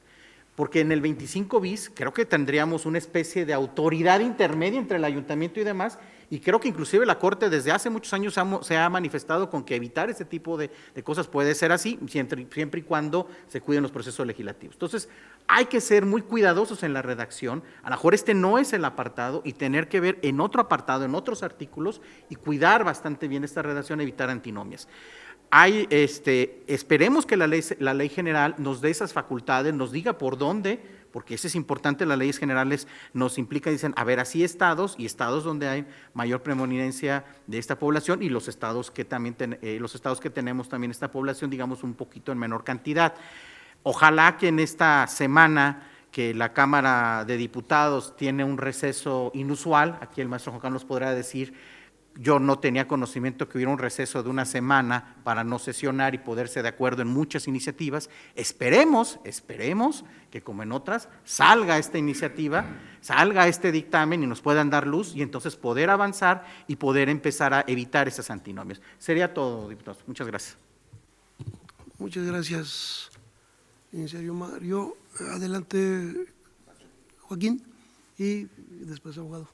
Porque en el 25 bis creo que tendríamos una especie de autoridad intermedia entre el ayuntamiento y demás, y creo que inclusive la Corte desde hace muchos años se ha manifestado con que evitar ese tipo de cosas puede ser así, siempre y cuando se cuiden los procesos legislativos. Entonces, hay que ser muy cuidadosos en la redacción, a lo mejor este no es el apartado y tener que ver en otro apartado, en otros artículos y cuidar bastante bien esta redacción, evitar antinomias. Esperemos que la ley general nos dé esas facultades, nos diga por dónde, porque eso es importante, las leyes generales nos implican, dicen, a ver, así estados y estados donde hay mayor preeminencia de esta población y los estados que tenemos también esta población, digamos, un poquito en menor cantidad. Ojalá que en esta semana que la Cámara de Diputados tiene un receso inusual, aquí el maestro Juan Carlos podrá decir, yo no tenía conocimiento que hubiera un receso de una semana para no sesionar y poderse de acuerdo en muchas iniciativas. Esperemos que como en otras salga esta iniciativa, salga este dictamen y nos puedan dar luz y entonces poder avanzar y poder empezar a evitar esas antinomias. Sería todo, diputados. Muchas gracias. Muchas gracias, inicio Mario. Adelante, Joaquín, y después abogado.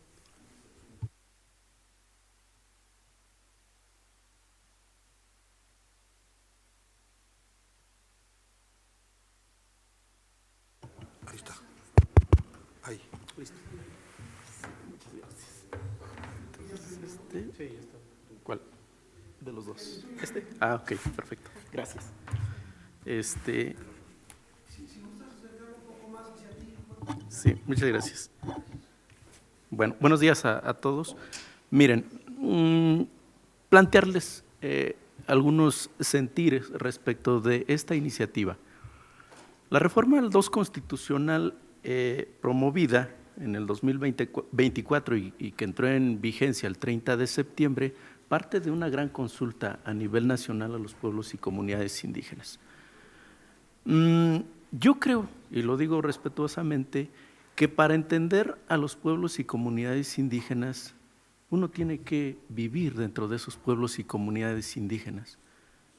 Ahí está. Ahí. Listo. ¿Cuál? De los dos. ¿Este? Ah, ok, perfecto. Gracias. Sí, muchas gracias. Bueno, buenos días a todos. Miren, plantearles algunos sentires respecto de esta iniciativa. La reforma del 2 constitucional promovida en el 2024 y que entró en vigencia el 30 de septiembre, parte de una gran consulta a nivel nacional a los pueblos y comunidades indígenas. Yo creo, y lo digo respetuosamente, que para entender a los pueblos y comunidades indígenas, uno tiene que vivir dentro de esos pueblos y comunidades indígenas.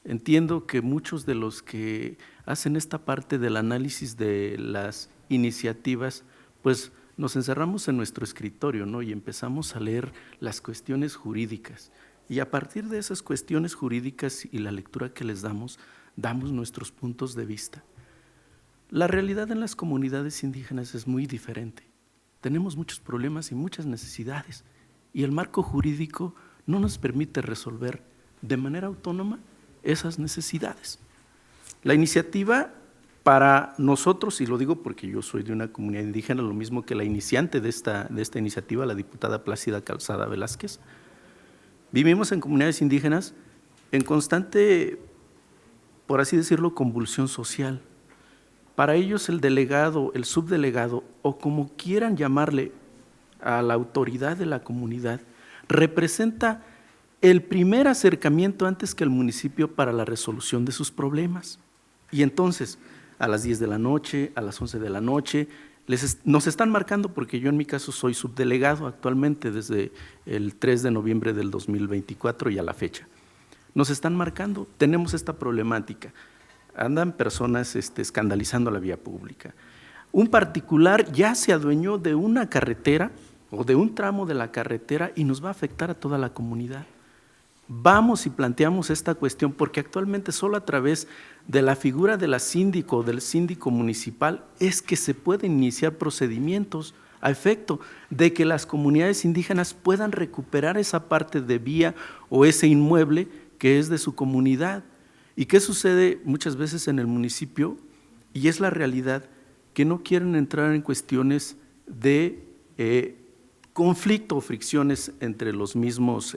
entiendo que muchos de los que hacen esta parte del análisis de las iniciativas, pues nos encerramos en nuestro escritorio, ¿no? Y empezamos a leer las cuestiones jurídicas. Y a partir de esas cuestiones jurídicas y la lectura que les damos nuestros puntos de vista. La realidad en las comunidades indígenas es muy diferente. Tenemos muchos problemas y muchas necesidades, y el marco jurídico no nos permite resolver de manera autónoma esas necesidades. La iniciativa para nosotros, y lo digo porque yo soy de una comunidad indígena, lo mismo que la iniciante de esta iniciativa, la diputada Plácida Calzada Velázquez, vivimos en comunidades indígenas en constante, por así decirlo, convulsión social. Para ellos el delegado, el subdelegado, o como quieran llamarle a la autoridad de la comunidad, representa el primer acercamiento antes que el municipio para la resolución de sus problemas. Y entonces, a las 10 de la noche, a las 11 de la noche, nos están marcando, porque yo en mi caso soy subdelegado actualmente desde el 3 de noviembre del 2024 y a la fecha. Nos están marcando, tenemos esta problemática. Andan personas escandalizando la vía pública. Un particular ya se adueñó de una carretera o de un tramo de la carretera y nos va a afectar a toda la comunidad. Vamos y planteamos esta cuestión porque actualmente solo a través de la figura de la síndico o del síndico municipal es que se pueden iniciar procedimientos a efecto de que las comunidades indígenas puedan recuperar esa parte de vía o ese inmueble que es de su comunidad. ¿Y qué sucede muchas veces en el municipio? Y es la realidad, que no quieren entrar en cuestiones de conflicto o fricciones entre los mismos,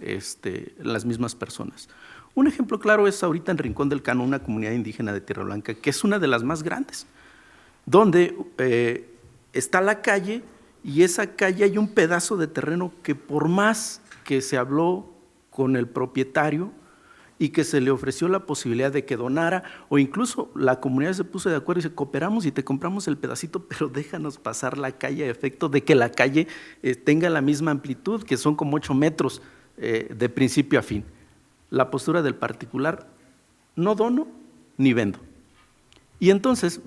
las mismas personas. Un ejemplo claro es ahorita en Rincón del Cano, una comunidad indígena de Tierra Blanca, que es una de las más grandes, donde está la calle, y esa calle hay un pedazo de terreno que por más que se habló con el propietario y que se le ofreció la posibilidad de que donara, o incluso la comunidad se puso de acuerdo y dice, cooperamos y te compramos el pedacito, pero déjanos pasar la calle a efecto de que la calle tenga la misma amplitud, que son como 8 metros de principio a fin. La postura del particular, no dono ni vendo. Y entonces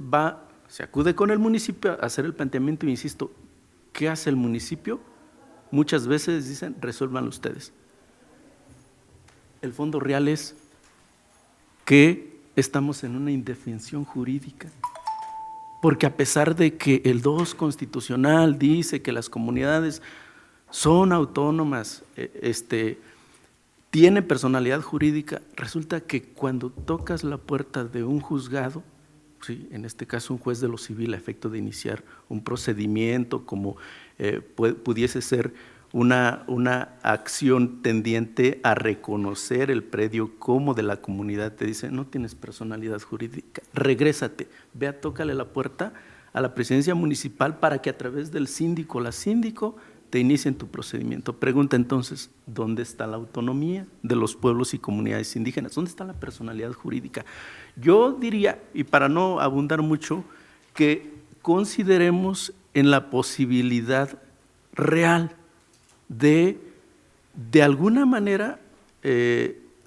se acude con el municipio a hacer el planteamiento, e insisto, ¿qué hace el municipio? Muchas veces dicen, resuélvanlo ustedes. El fondo real es que estamos en una indefensión jurídica, porque a pesar de que el 2 constitucional dice que las comunidades son autónomas, tienen personalidad jurídica, resulta que cuando tocas la puerta de un juzgado, ¿sí?, en este caso un juez de lo civil a efecto de iniciar un procedimiento como pudiese ser una acción tendiente a reconocer el predio como de la comunidad, te dice, no tienes personalidad jurídica, regrésate, ve a tócale la puerta a la presidencia municipal para que a través del síndico o la síndico te inicien tu procedimiento. Pregunta entonces, ¿dónde está la autonomía de los pueblos y comunidades indígenas? ¿Dónde está la personalidad jurídica? Yo diría, y para no abundar mucho, que consideremos en la posibilidad real de alguna manera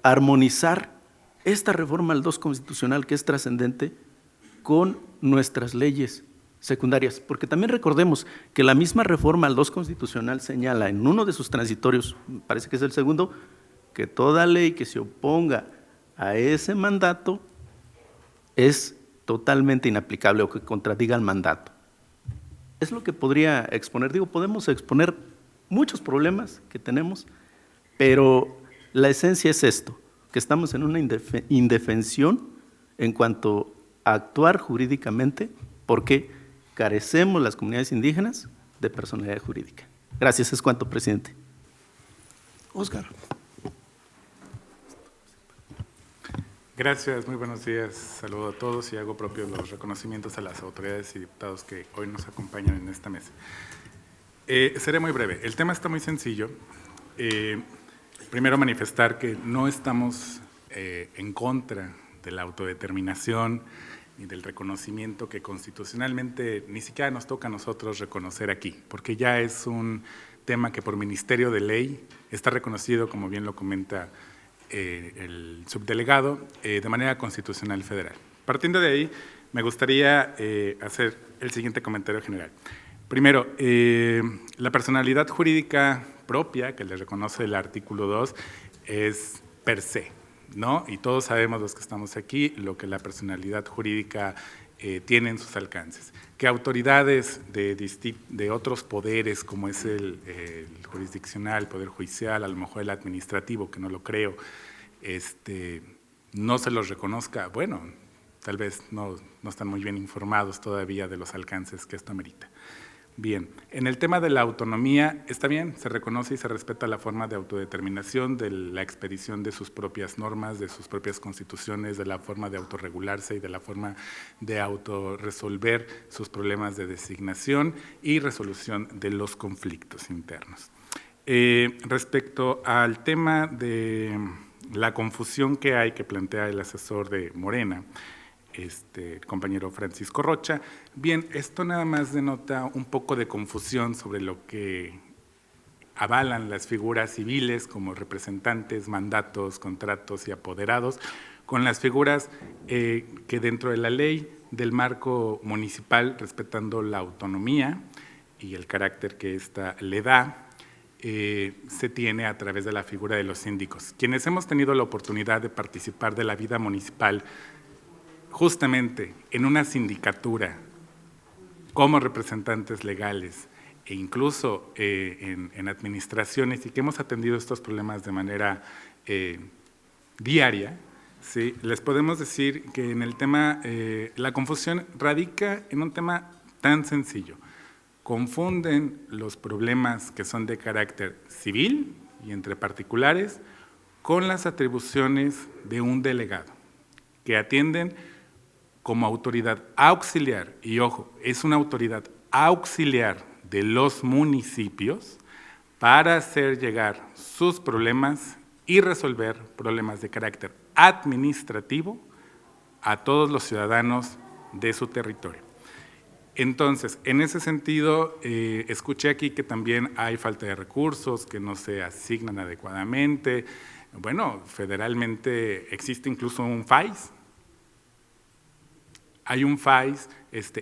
armonizar esta reforma al 2 constitucional, que es trascendente, con nuestras leyes secundarias, porque también recordemos que la misma reforma al 2 constitucional señala en uno de sus transitorios, parece que es el segundo, que toda ley que se oponga a ese mandato es totalmente inaplicable o que contradiga el mandato. Es lo que podría exponer, podemos exponer muchos problemas que tenemos, pero la esencia es esto, que estamos en una indefensión en cuanto a actuar jurídicamente, porque carecemos las comunidades indígenas de personalidad jurídica. Gracias, es cuanto, presidente. Óscar. Gracias, muy buenos días, saludo a todos y hago propios los reconocimientos a las autoridades y diputados que hoy nos acompañan en esta mesa. Seré muy breve, el tema está muy sencillo. Primero manifestar que no estamos en contra de la autodeterminación ni del reconocimiento que constitucionalmente ni siquiera nos toca a nosotros reconocer aquí, porque ya es un tema que por Ministerio de Ley está reconocido, como bien lo comenta el subdelegado de manera constitucional federal. Partiendo de ahí, me gustaría hacer el siguiente comentario general. Primero, la personalidad jurídica propia que le reconoce el artículo 2 es per se, ¿no? Y todos sabemos los que estamos aquí lo que la personalidad jurídica tiene en sus alcances. Que autoridades de otros poderes, como es el jurisdiccional, el poder judicial, a lo mejor el administrativo, que no lo creo, no se los reconozca, bueno, tal vez no están muy bien informados todavía de los alcances que esto amerita. Bien, en el tema de la autonomía, está bien, se reconoce y se respeta la forma de autodeterminación, de la expedición de sus propias normas, de sus propias constituciones, de la forma de autorregularse y de la forma de autorresolver sus problemas de designación y resolución de los conflictos internos. Respecto al tema de la confusión que hay, que plantea el asesor de Morena, el compañero Francisco Rocha, bien, esto nada más denota un poco de confusión sobre lo que avalan las figuras civiles como representantes, mandatos, contratos y apoderados, con las figuras que dentro de la ley del marco municipal, respetando la autonomía y el carácter que ésta le da, se tiene a través de la figura de los síndicos. Quienes hemos tenido la oportunidad de participar de la vida municipal justamente en una sindicatura como representantes legales e incluso en administraciones y que hemos atendido estos problemas de manera diaria, ¿sí? Les podemos decir que en el tema, la confusión radica en un tema tan sencillo. Confunden los problemas que son de carácter civil y entre particulares con las atribuciones de un delegado, que atienden como autoridad auxiliar, y ojo, es una autoridad auxiliar de los municipios para hacer llegar sus problemas y resolver problemas de carácter administrativo a todos los ciudadanos de su territorio. Entonces, en ese sentido, escuché aquí que también hay falta de recursos, que no se asignan adecuadamente. Bueno, federalmente existe incluso un FAIS. Hay un FAIS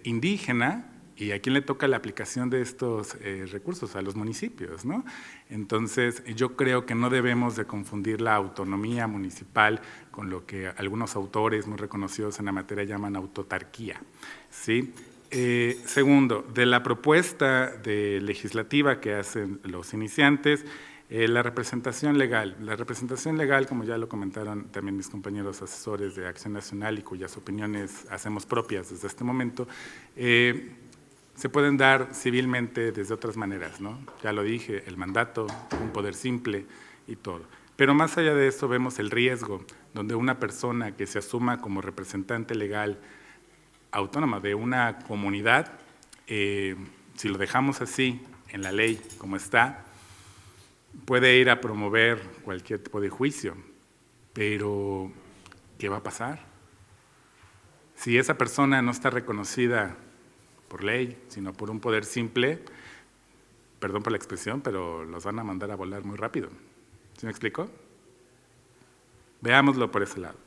indígena, y a quién le toca la aplicación de estos recursos, a los municipios, ¿no? Entonces, yo creo que no debemos de confundir la autonomía municipal con lo que algunos autores muy reconocidos en la materia llaman autarquía, ¿sí? Segundo, de la propuesta legislativa que hacen los iniciantes, la representación legal. La representación legal, como ya lo comentaron también mis compañeros asesores de Acción Nacional y cuyas opiniones hacemos propias desde este momento, se pueden dar civilmente desde otras maneras, ¿no? Ya lo dije, el mandato, un poder simple y todo. Pero más allá de eso vemos el riesgo, donde una persona que se asuma como representante legal autónoma de una comunidad, si lo dejamos así en la ley como está, puede ir a promover cualquier tipo de juicio, pero ¿qué va a pasar? Si esa persona no está reconocida por ley, sino por un poder simple, perdón por la expresión, pero los van a mandar a volar muy rápido. ¿Sí me explico? Veámoslo por ese lado.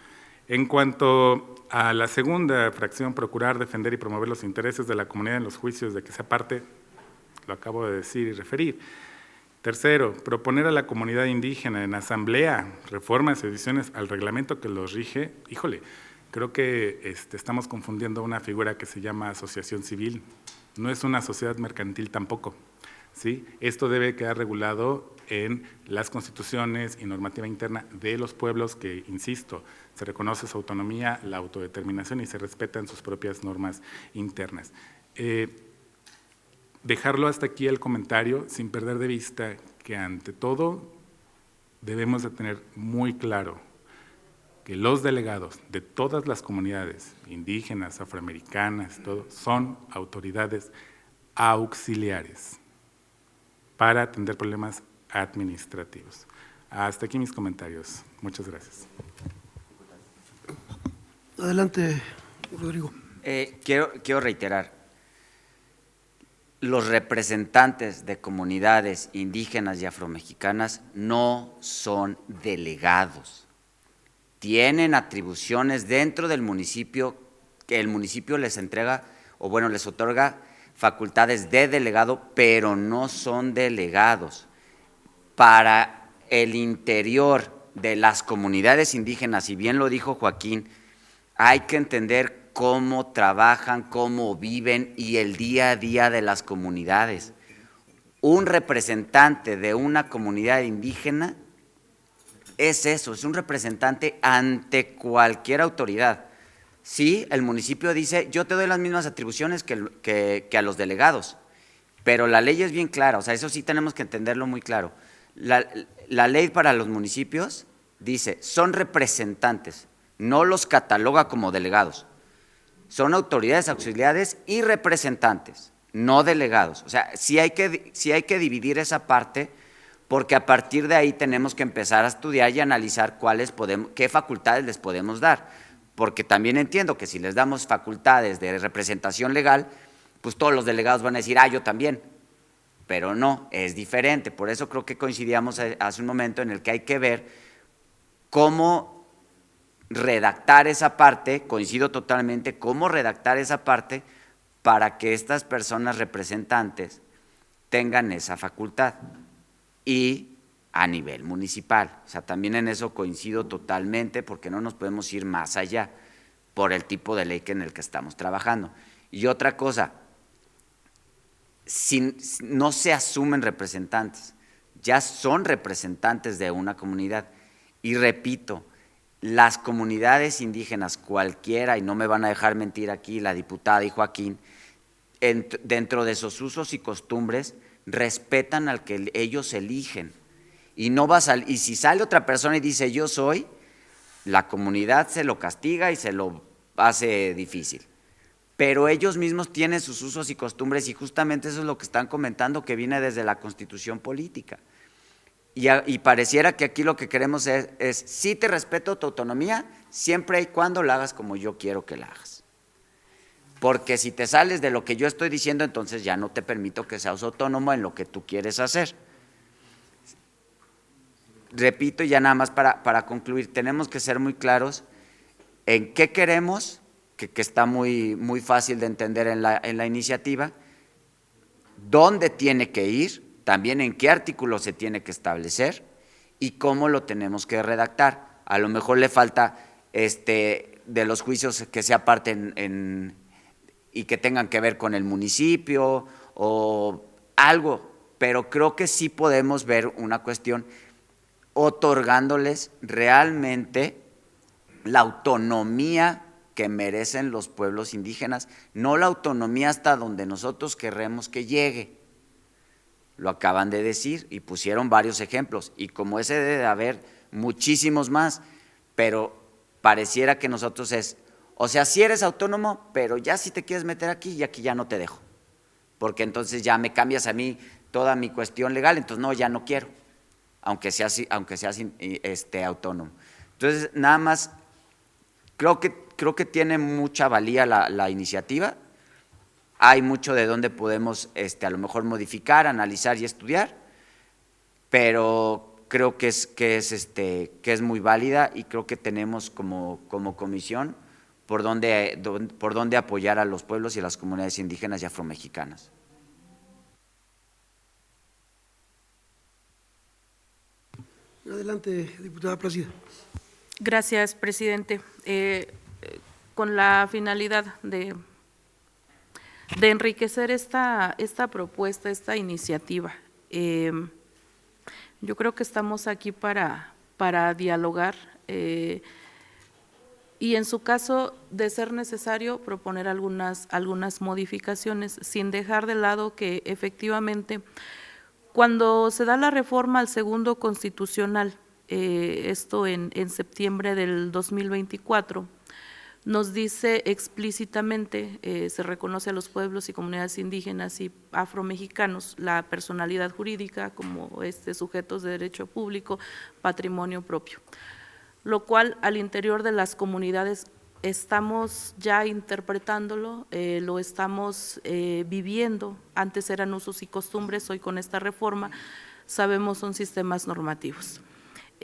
En cuanto a la segunda fracción, procurar, defender y promover los intereses de la comunidad en los juicios de que sea parte, lo acabo de decir y referir. Tercero, proponer a la comunidad indígena en asamblea reformas y ediciones al reglamento que los rige. Híjole, creo que estamos confundiendo una figura que se llama asociación civil. No es una sociedad mercantil tampoco, ¿sí? Esto debe quedar regulado en las constituciones y normativa interna de los pueblos que, insisto, se reconoce su autonomía, la autodeterminación y se respetan sus propias normas internas. Dejarlo hasta aquí el comentario, sin perder de vista que ante todo debemos de tener muy claro que los delegados de todas las comunidades indígenas, afroamericanas, todo, son autoridades auxiliares para atender problemas administrativos. Hasta aquí mis comentarios. Muchas gracias. Adelante, Rodrigo. Quiero reiterar, los representantes de comunidades indígenas y afromexicanas no son delegados, tienen atribuciones dentro del municipio, que el municipio les entrega, o bueno, les otorga facultades de delegado, pero no son delegados. Para el interior de las comunidades indígenas, y bien lo dijo Joaquín, hay que entender cómo trabajan, cómo viven y el día a día de las comunidades. Un representante de una comunidad indígena es eso, es un representante ante cualquier autoridad. Sí, el municipio dice, yo te doy las mismas atribuciones que a los delegados, pero la ley es bien clara, o sea, eso sí tenemos que entenderlo muy claro. La ley para los municipios dice, son representantes, no los cataloga como delegados. Son autoridades auxiliares y representantes, no delegados. O sea, sí hay que dividir esa parte, porque a partir de ahí tenemos que empezar a estudiar y analizar qué facultades les podemos dar. Porque también entiendo que si les damos facultades de representación legal, pues todos los delegados van a decir, yo también. Pero no, es diferente. Por eso creo que coincidíamos hace un momento en el que hay que ver cómo redactar esa parte, coincido totalmente, cómo redactar esa parte para que estas personas representantes tengan esa facultad y a nivel municipal. O sea, también en eso coincido totalmente porque no nos podemos ir más allá por el tipo de ley en el que estamos trabajando. Y otra cosa, no se asumen representantes, ya son representantes de una comunidad. Y repito, las comunidades indígenas, cualquiera, y no me van a dejar mentir aquí la diputada y Joaquín, dentro de sus usos y costumbres, respetan al que ellos eligen. Y si sale otra persona y dice yo soy, la comunidad se lo castiga y se lo hace difícil. Pero ellos mismos tienen sus usos y costumbres y justamente eso es lo que están comentando, que viene desde la Constitución política. Y pareciera que aquí lo que queremos es sí te respeto tu autonomía, siempre y cuando la hagas como yo quiero que la hagas. Porque si te sales de lo que yo estoy diciendo, entonces ya no te permito que seas autónomo en lo que tú quieres hacer. Repito, ya nada más para concluir, tenemos que ser muy claros en qué queremos, que está muy fácil de entender en la iniciativa, dónde tiene que ir, también en qué artículo se tiene que establecer y cómo lo tenemos que redactar. A lo mejor le falta de los juicios que se aparten y que tengan que ver con el municipio o algo, pero creo que sí podemos ver una cuestión otorgándoles realmente la autonomía que merecen los pueblos indígenas, no la autonomía hasta donde nosotros queremos que llegue. Lo acaban de decir y pusieron varios ejemplos, y como ese debe haber muchísimos más, pero pareciera que nosotros o sea, sí eres autónomo, pero ya si te quieres meter aquí, y aquí ya no te dejo, porque entonces ya me cambias a mí toda mi cuestión legal, entonces no, ya no quiero, aunque seas autónomo. Entonces, nada más, creo que tiene mucha valía la iniciativa. Hay mucho de donde podemos a lo mejor modificar, analizar y estudiar, pero creo que es muy válida y creo que tenemos como comisión por dónde apoyar a los pueblos y a las comunidades indígenas y afromexicanas. Adelante, diputada Plácida. Gracias, presidente. Con la finalidad de enriquecer esta propuesta, esta iniciativa, yo creo que estamos aquí para dialogar y en su caso, de ser necesario, proponer algunas modificaciones, sin dejar de lado que efectivamente cuando se da la reforma al segundo constitucional, esto en septiembre del 2024, nos dice explícitamente, se reconoce a los pueblos y comunidades indígenas y afromexicanos la personalidad jurídica como sujetos de derecho público, patrimonio propio, lo cual al interior de las comunidades estamos ya interpretándolo, lo estamos viviendo. Antes eran usos y costumbres, hoy con esta reforma sabemos son sistemas normativos.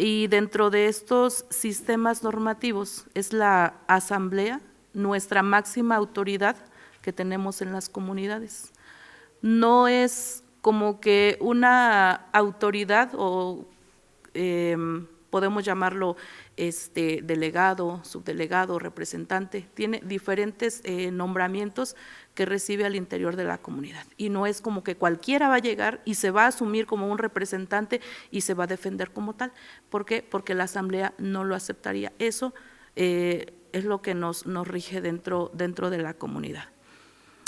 Y dentro de estos sistemas normativos es la asamblea nuestra máxima autoridad que tenemos en las comunidades. No es como que una autoridad o podemos llamarlo delegado, subdelegado, representante, tiene diferentes nombramientos que recibe al interior de la comunidad. Y no es como que cualquiera va a llegar y se va a asumir como un representante y se va a defender como tal. ¿Por qué? Porque la asamblea no lo aceptaría. Eso es lo que nos rige dentro de la comunidad.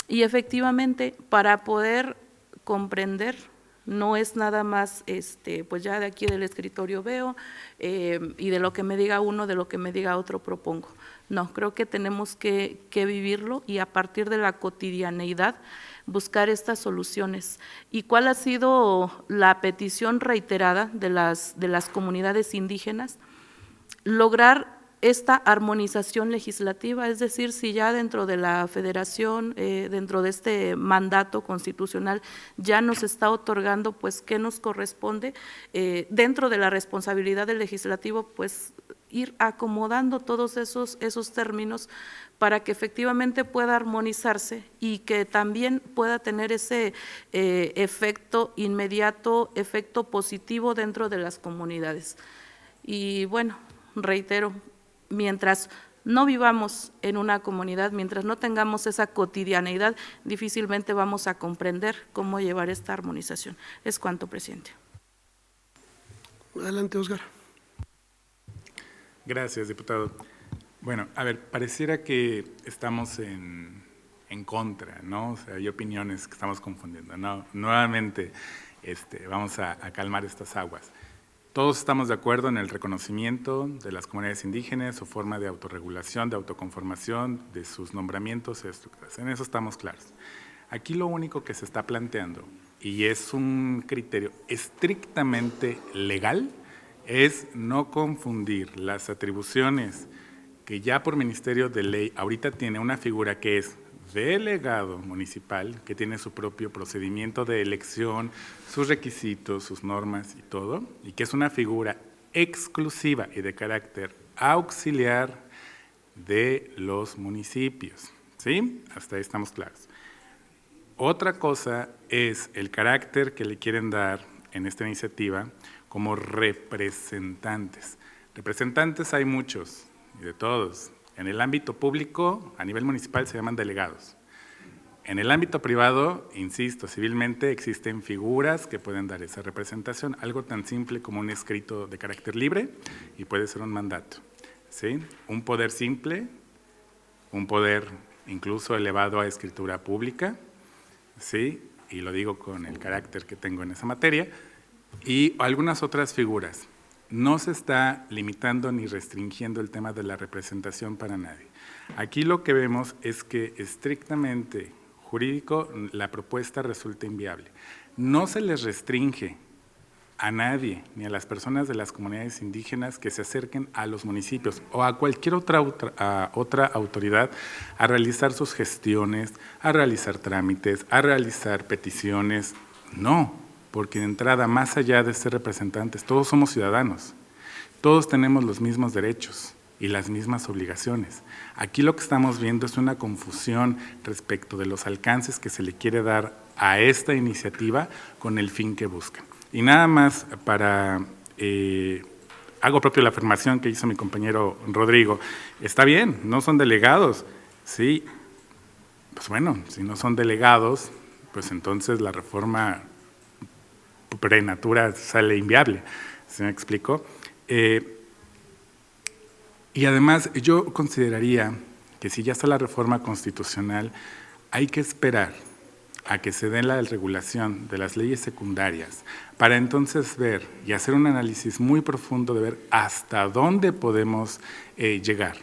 Y efectivamente, para poder comprender, no es nada más, pues ya de aquí del escritorio veo, y de lo que me diga uno, de lo que me diga otro propongo. No, creo que tenemos que vivirlo y a partir de la cotidianeidad buscar estas soluciones. ¿Y cuál ha sido la petición reiterada de las comunidades indígenas? Lograr esta armonización legislativa, es decir, si ya dentro de la federación, dentro de este mandato constitucional, ya nos está otorgando, pues, qué nos corresponde, dentro de la responsabilidad del legislativo, pues, ir acomodando todos esos términos para que efectivamente pueda armonizarse y que también pueda tener ese efecto inmediato, efecto positivo dentro de las comunidades. Y bueno, reitero, mientras no vivamos en una comunidad, mientras no tengamos esa cotidianeidad, difícilmente vamos a comprender cómo llevar esta armonización. Es cuanto, presidente. Adelante, Óscar. Gracias, diputado. Bueno, a ver, pareciera que estamos en contra, ¿no? O sea, hay opiniones que estamos confundiendo, ¿no? Nuevamente, vamos a calmar estas aguas. Todos estamos de acuerdo en el reconocimiento de las comunidades indígenas, su forma de autorregulación, de autoconformación, de sus nombramientos y estructuras. En eso estamos claros. Aquí lo único que se está planteando, y es un criterio estrictamente legal, es no confundir las atribuciones que ya por Ministerio de Ley ahorita tiene una figura que es delegado municipal, que tiene su propio procedimiento de elección, sus requisitos, sus normas y todo, y que es una figura exclusiva y de carácter auxiliar de los municipios, ¿sí? Hasta ahí estamos claros. Otra cosa es el carácter que le quieren dar en esta iniciativa como representantes. Representantes hay muchos, y de todos. En el ámbito público, a nivel municipal, se llaman delegados. En el ámbito privado, insisto, civilmente existen figuras que pueden dar esa representación, algo tan simple como un escrito de carácter libre y puede ser un mandato, ¿sí? Un poder simple, un poder incluso elevado a escritura pública, ¿sí? Y lo digo con el carácter que tengo en esa materia, y algunas otras figuras. No se está limitando ni restringiendo el tema de la representación para nadie. Aquí lo que vemos es que estrictamente jurídico la propuesta resulta inviable. No se les restringe a nadie, ni a las personas de las comunidades indígenas que se acerquen a los municipios o a cualquier otra autoridad a realizar sus gestiones, a realizar trámites, a realizar peticiones. No, porque de entrada, más allá de ser representantes, todos somos ciudadanos, todos tenemos los mismos derechos y las mismas obligaciones. Aquí lo que estamos viendo es una confusión respecto de los alcances que se le quiere dar a esta iniciativa con el fin que buscan. Y nada más para, hago propio la afirmación que hizo mi compañero Rodrigo, está bien, no son delegados, sí, pues bueno, si no son delegados, pues entonces la reforma prenatura sale inviable, ¿se me explicó? Y además yo consideraría que si ya está la reforma constitucional, hay que esperar a que se dé la regulación de las leyes secundarias para entonces ver y hacer un análisis muy profundo de ver hasta dónde podemos llegar.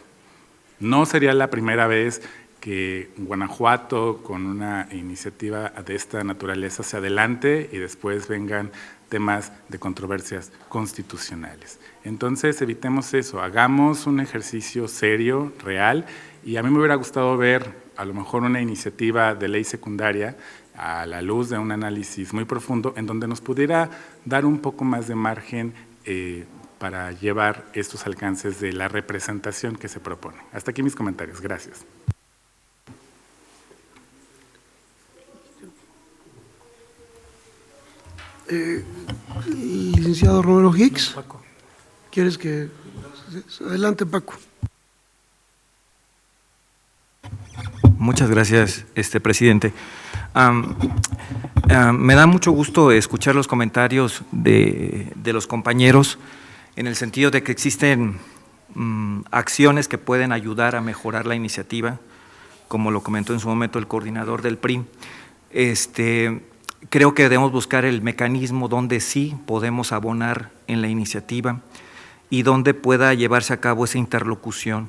No sería la primera vez que Guanajuato con una iniciativa de esta naturaleza se adelante y después vengan temas de controversias constitucionales. Entonces evitemos eso, hagamos un ejercicio serio, real, y a mí me hubiera gustado ver a lo mejor una iniciativa de ley secundaria a la luz de un análisis muy profundo en donde nos pudiera dar un poco más de margen para llevar estos alcances de la representación que se propone. Hasta aquí mis comentarios. Gracias. Licenciado Romero Hicks, ¿quieres que...? Adelante, Paco. Muchas gracias, presidente. Me da mucho gusto escuchar los comentarios de los compañeros en el sentido de que existen acciones que pueden ayudar a mejorar la iniciativa, como lo comentó en su momento el coordinador del PRI. Creo que debemos buscar el mecanismo donde sí podemos abonar en la iniciativa y donde pueda llevarse a cabo esa interlocución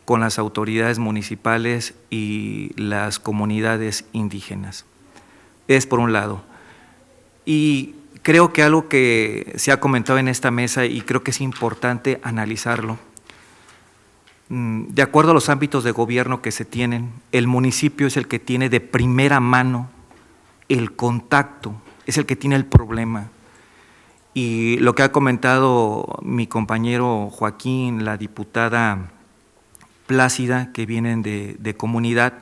con las autoridades municipales y las comunidades indígenas. Es por un lado. Y creo que algo que se ha comentado en esta mesa y creo que es importante analizarlo, de acuerdo a los ámbitos de gobierno que se tienen, el municipio es el que tiene de primera mano el contacto, es el que tiene el problema. Y lo que ha comentado mi compañero Joaquín, la diputada Plácida, que vienen de comunidad,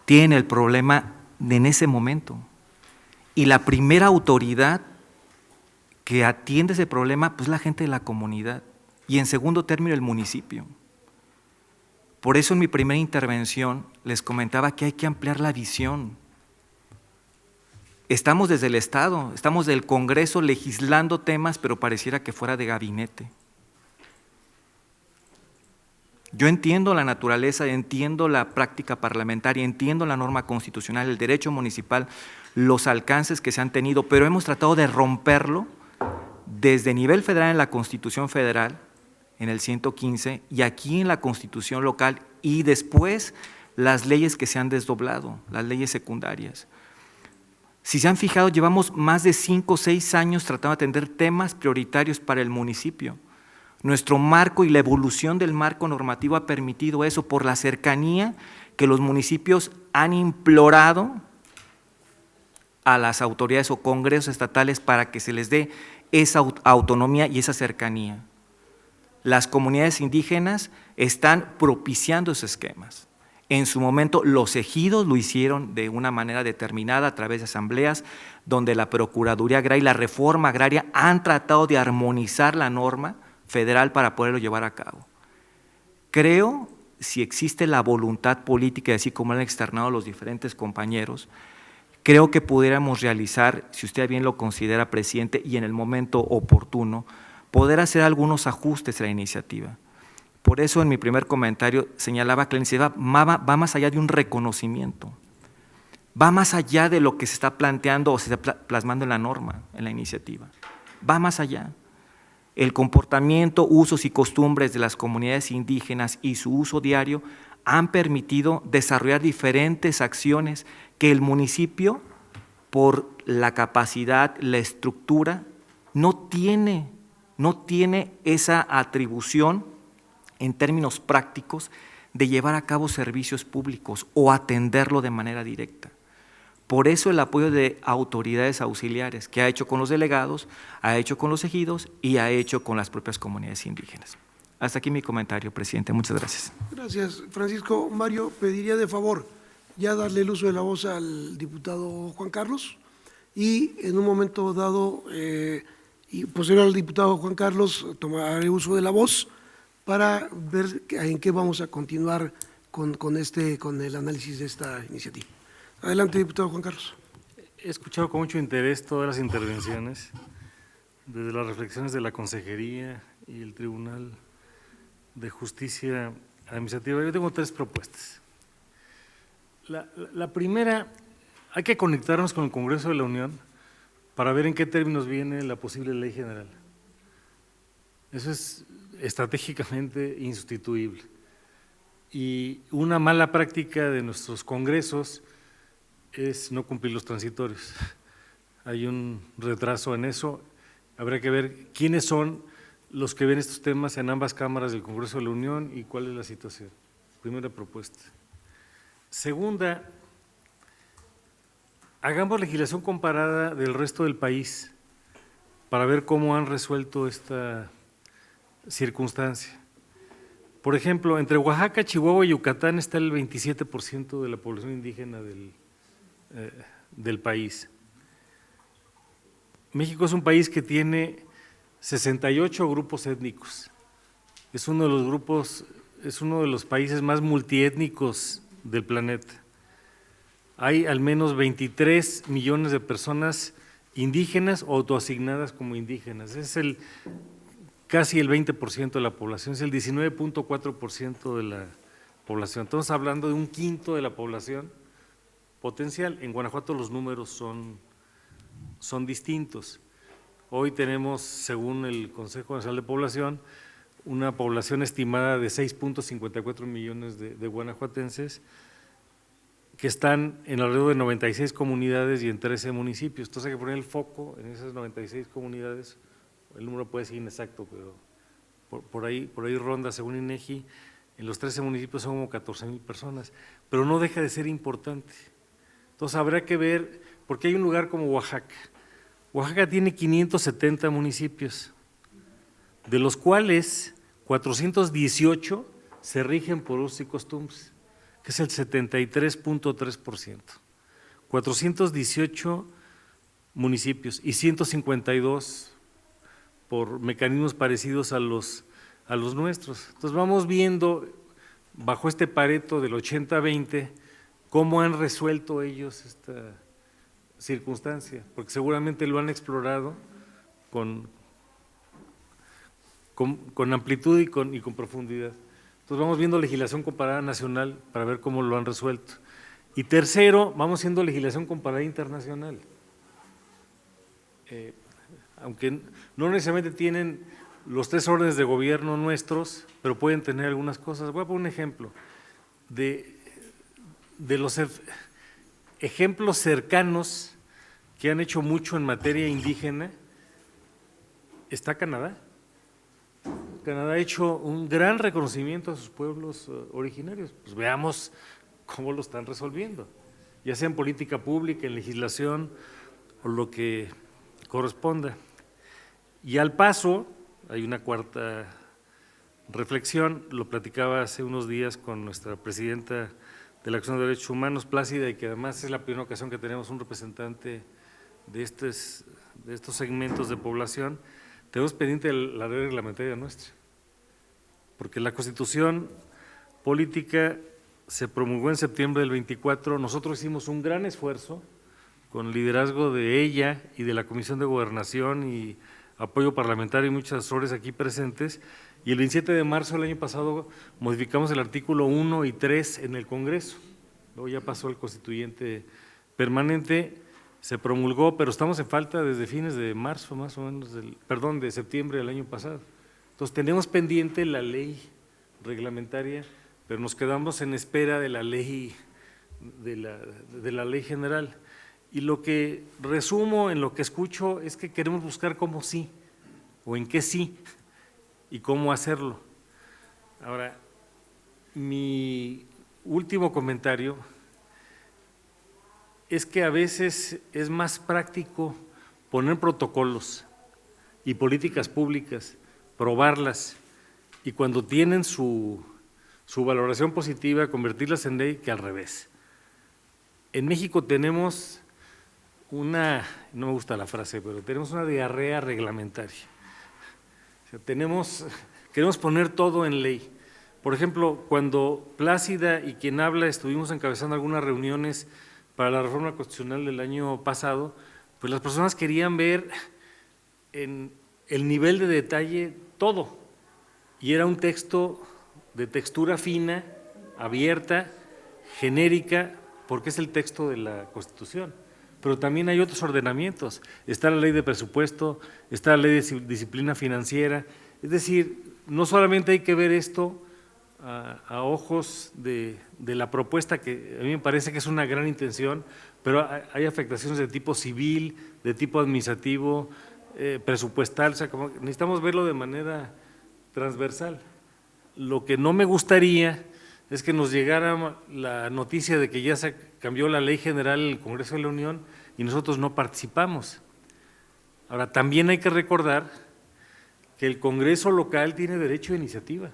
tiene el problema en ese momento. Y la primera autoridad que atiende ese problema, pues la gente de la comunidad. Y en segundo término, el municipio. Por eso en mi primera intervención les comentaba que hay que ampliar la visión. Estamos desde el Estado, estamos del Congreso legislando temas, pero pareciera que fuera de gabinete. Yo entiendo la naturaleza, entiendo la práctica parlamentaria, entiendo la norma constitucional, el derecho municipal, los alcances que se han tenido, pero hemos tratado de romperlo desde nivel federal en la Constitución Federal, en el 115, y aquí en la Constitución local, y después las leyes que se han desdoblado, las leyes secundarias. Si se han fijado, llevamos más de 5 o 6 años tratando de atender temas prioritarios para el municipio. Nuestro marco y la evolución del marco normativo ha permitido eso por la cercanía que los municipios han implorado a las autoridades o congresos estatales para que se les dé esa autonomía y esa cercanía. Las comunidades indígenas están propiciando esos esquemas. En su momento los ejidos lo hicieron de una manera determinada a través de asambleas donde la Procuraduría Agraria y la Reforma Agraria han tratado de armonizar la norma federal para poderlo llevar a cabo. Creo, si existe la voluntad política, así como han externado los diferentes compañeros, creo que pudiéramos realizar, si usted bien lo considera, presidente, y en el momento oportuno, poder hacer algunos ajustes a la iniciativa. Por eso en mi primer comentario señalaba que la iniciativa va más allá de un reconocimiento, va más allá de lo que se está planteando o se está plasmando en la norma, en la iniciativa, va más allá. El comportamiento, usos y costumbres de las comunidades indígenas y su uso diario han permitido desarrollar diferentes acciones que el municipio, por la capacidad, la estructura, no tiene esa atribución en términos prácticos de llevar a cabo servicios públicos o atenderlo de manera directa. Por eso el apoyo de autoridades auxiliares que ha hecho con los delegados, ha hecho con los ejidos y ha hecho con las propias comunidades indígenas. Hasta aquí mi comentario, presidente. Muchas gracias. Gracias, Francisco. Mario, pediría de favor ya darle el uso de la voz al diputado Juan Carlos y en un momento dado, y posterior al diputado Juan Carlos, tomaré uso de la voz para ver en qué vamos a continuar con el análisis de esta iniciativa. Adelante, diputado Juan Carlos. He escuchado con mucho interés todas las intervenciones, desde las reflexiones de la Consejería y el Tribunal de Justicia Administrativa. Yo tengo 3 propuestas. La primera, hay que conectarnos con el Congreso de la Unión para ver en qué términos viene la posible ley general. Eso es estratégicamente insustituible. Y una mala práctica de nuestros congresos es no cumplir los transitorios. Hay un retraso en eso. Habrá que ver quiénes son los que ven estos temas en ambas cámaras del Congreso de la Unión y cuál es la situación. Primera propuesta. Segunda, hagamos legislación comparada del resto del país para ver cómo han resuelto circunstancia. Por ejemplo, entre Oaxaca, Chihuahua y Yucatán está el 27% de la población indígena del país. México es un país que tiene 68 grupos étnicos. Es uno de los países más multiétnicos del planeta. Hay al menos 23 millones de personas indígenas o autoasignadas como indígenas. Es casi el 20% de la población, es el 19.4% de la población. Estamos hablando de un quinto de la población potencial. En Guanajuato los números son distintos. Hoy tenemos, según el Consejo Nacional de Población, una población estimada de 6.54 millones de guanajuatenses que están en alrededor de 96 comunidades y en 13 municipios. Entonces hay que poner el foco en esas 96 comunidades. El número puede ser inexacto, pero por ahí ronda, según INEGI, en los 13 municipios son como 14,000 personas, pero no deja de ser importante. Entonces habrá que ver, porque hay un lugar como Oaxaca. Oaxaca tiene 570 municipios, de los cuales 418 se rigen por usos y costumbres, que es el 73.3%. 418 municipios y 152 por mecanismos parecidos a los nuestros. Entonces vamos viendo bajo este Pareto del 80-20 cómo han resuelto ellos esta circunstancia, porque seguramente lo han explorado con amplitud y con profundidad. Entonces vamos viendo legislación comparada nacional para ver cómo lo han resuelto. Y tercero, vamos haciendo legislación comparada internacional. Aunque no necesariamente tienen los 3 órdenes de gobierno nuestros, pero pueden tener algunas cosas. Voy a poner un ejemplo de los ejemplos cercanos que han hecho mucho en materia indígena. Está Canadá. Canadá ha hecho un gran reconocimiento a sus pueblos originarios. Pues veamos cómo lo están resolviendo, ya sea en política pública, en legislación o lo que corresponda. Y al paso, hay una cuarta reflexión, lo platicaba hace unos días con nuestra presidenta de la Acción de Derechos Humanos, Plácida, y que además es la primera ocasión que tenemos un representante de estos segmentos de población. Tenemos pendiente la ley reglamentaria nuestra, porque la Constitución política se promulgó en septiembre del 24, nosotros hicimos un gran esfuerzo con el liderazgo de ella y de la Comisión de Gobernación y apoyo parlamentario y muchos asesores aquí presentes, y el 27 de marzo del año pasado modificamos el artículo 1 y 3 en el Congreso, luego ya pasó el constituyente permanente, se promulgó, pero estamos en falta desde fines de marzo, más o menos, de septiembre del año pasado. Entonces tenemos pendiente la ley reglamentaria, pero nos quedamos en espera de la ley, de la ley general. Y lo que resumo en lo que escucho es que queremos buscar cómo sí, o en qué sí, y cómo hacerlo. Ahora, mi último comentario es que a veces es más práctico poner protocolos y políticas públicas, probarlas, y cuando tienen su valoración positiva, convertirlas en ley, que al revés. En México tenemos no me gusta la frase, pero tenemos una diarrea reglamentaria. O sea, queremos poner todo en ley. Por ejemplo, cuando Plácida y quien habla estuvimos encabezando algunas reuniones para la reforma constitucional del año pasado, pues las personas querían ver en el nivel de detalle todo, y era un texto de textura fina, abierta, genérica, porque es el texto de la Constitución. Pero también hay otros ordenamientos, está la ley de presupuesto, está la ley de disciplina financiera, es decir, no solamente hay que ver esto a ojos de la propuesta, que a mí me parece que es una gran intención, pero hay afectaciones de tipo civil, de tipo administrativo, presupuestal, o sea, como necesitamos verlo de manera transversal. Lo que no me gustaría es que nos llegara la noticia de que ya se cambió la ley general en el Congreso de la Unión y nosotros no participamos. Ahora, también hay que recordar que el Congreso local tiene derecho de iniciativa,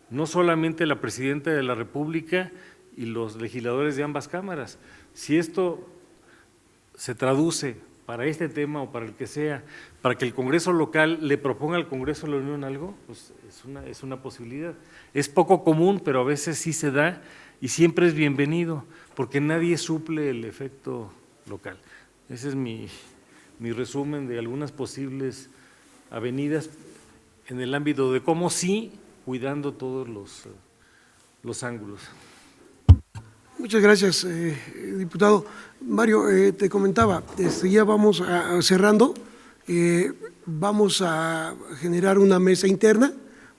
no solamente la Presidenta de la República y los legisladores de ambas cámaras. Si esto se traduce para este tema o para el que sea, para que el Congreso local le proponga al Congreso de la Unión algo, pues es una posibilidad. Es poco común, pero a veces sí se da y siempre es bienvenido, porque nadie suple el efecto local. Ese es mi resumen de algunas posibles avenidas en el ámbito de cómo sí, cuidando todos los ángulos. Muchas gracias, diputado. Mario, te comentaba, ya vamos cerrando, vamos a generar una mesa interna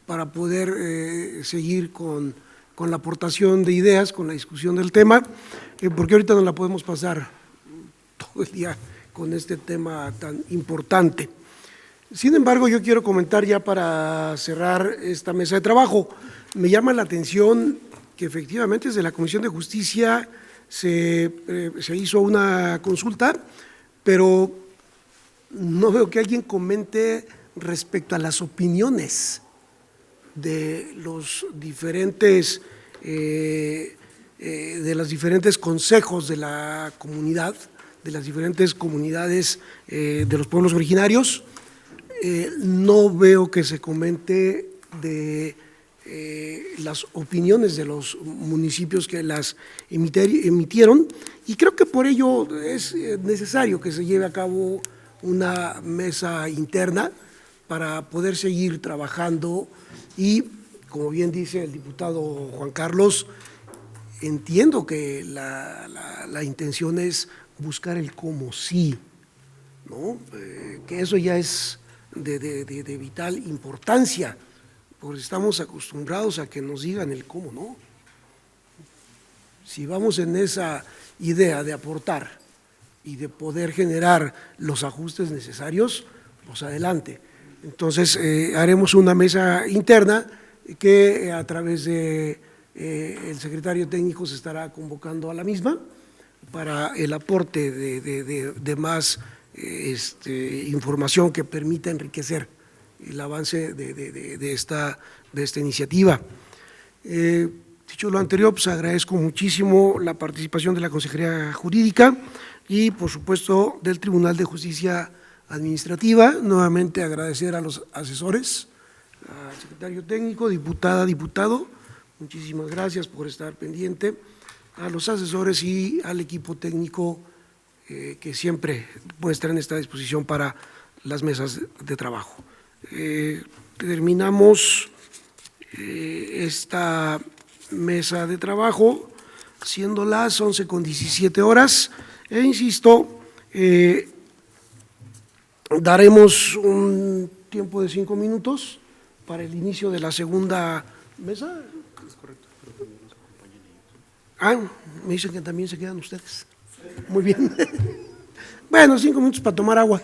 para poder seguir con la aportación de ideas, con la discusión del tema, porque ahorita no la podemos pasar todo el día con este tema tan importante. Sin embargo, yo quiero comentar ya para cerrar esta mesa de trabajo. Me llama la atención que efectivamente desde la Comisión de Justicia se hizo una consulta, pero no veo que alguien comente respecto a las opiniones de los diferentes consejos de la comunidad, de las diferentes comunidades de los pueblos originarios. No veo que se comente de las opiniones de los municipios que las emitieron, y creo que por ello es necesario que se lleve a cabo una mesa interna para poder seguir trabajando y, como bien dice el diputado Juan Carlos, entiendo que la intención es buscar el cómo sí, ¿no? Que eso ya es de vital importancia, porque estamos acostumbrados a que nos digan el cómo no. Si vamos en esa idea de aportar y de poder generar los ajustes necesarios, pues adelante. Entonces, haremos una mesa interna que a través de el secretario técnico se estará convocando a la misma para el aporte de más información que permita enriquecer el avance de esta iniciativa. Dicho lo anterior, pues agradezco muchísimo la participación de la Consejería Jurídica y, por supuesto, del Tribunal de Justicia Administrativa. Nuevamente agradecer a los asesores, al secretario técnico, diputada, diputado, muchísimas gracias por estar pendiente, a los asesores y al equipo técnico que siempre puede estar en esta disposición para las mesas de trabajo. Terminamos esta mesa de trabajo siendo las 11:17 e insisto, daremos un tiempo de 5 minutos para el inicio de la segunda mesa. Es correcto. Me dicen que también se quedan ustedes. Muy bien. Bueno, 5 minutos para tomar agua.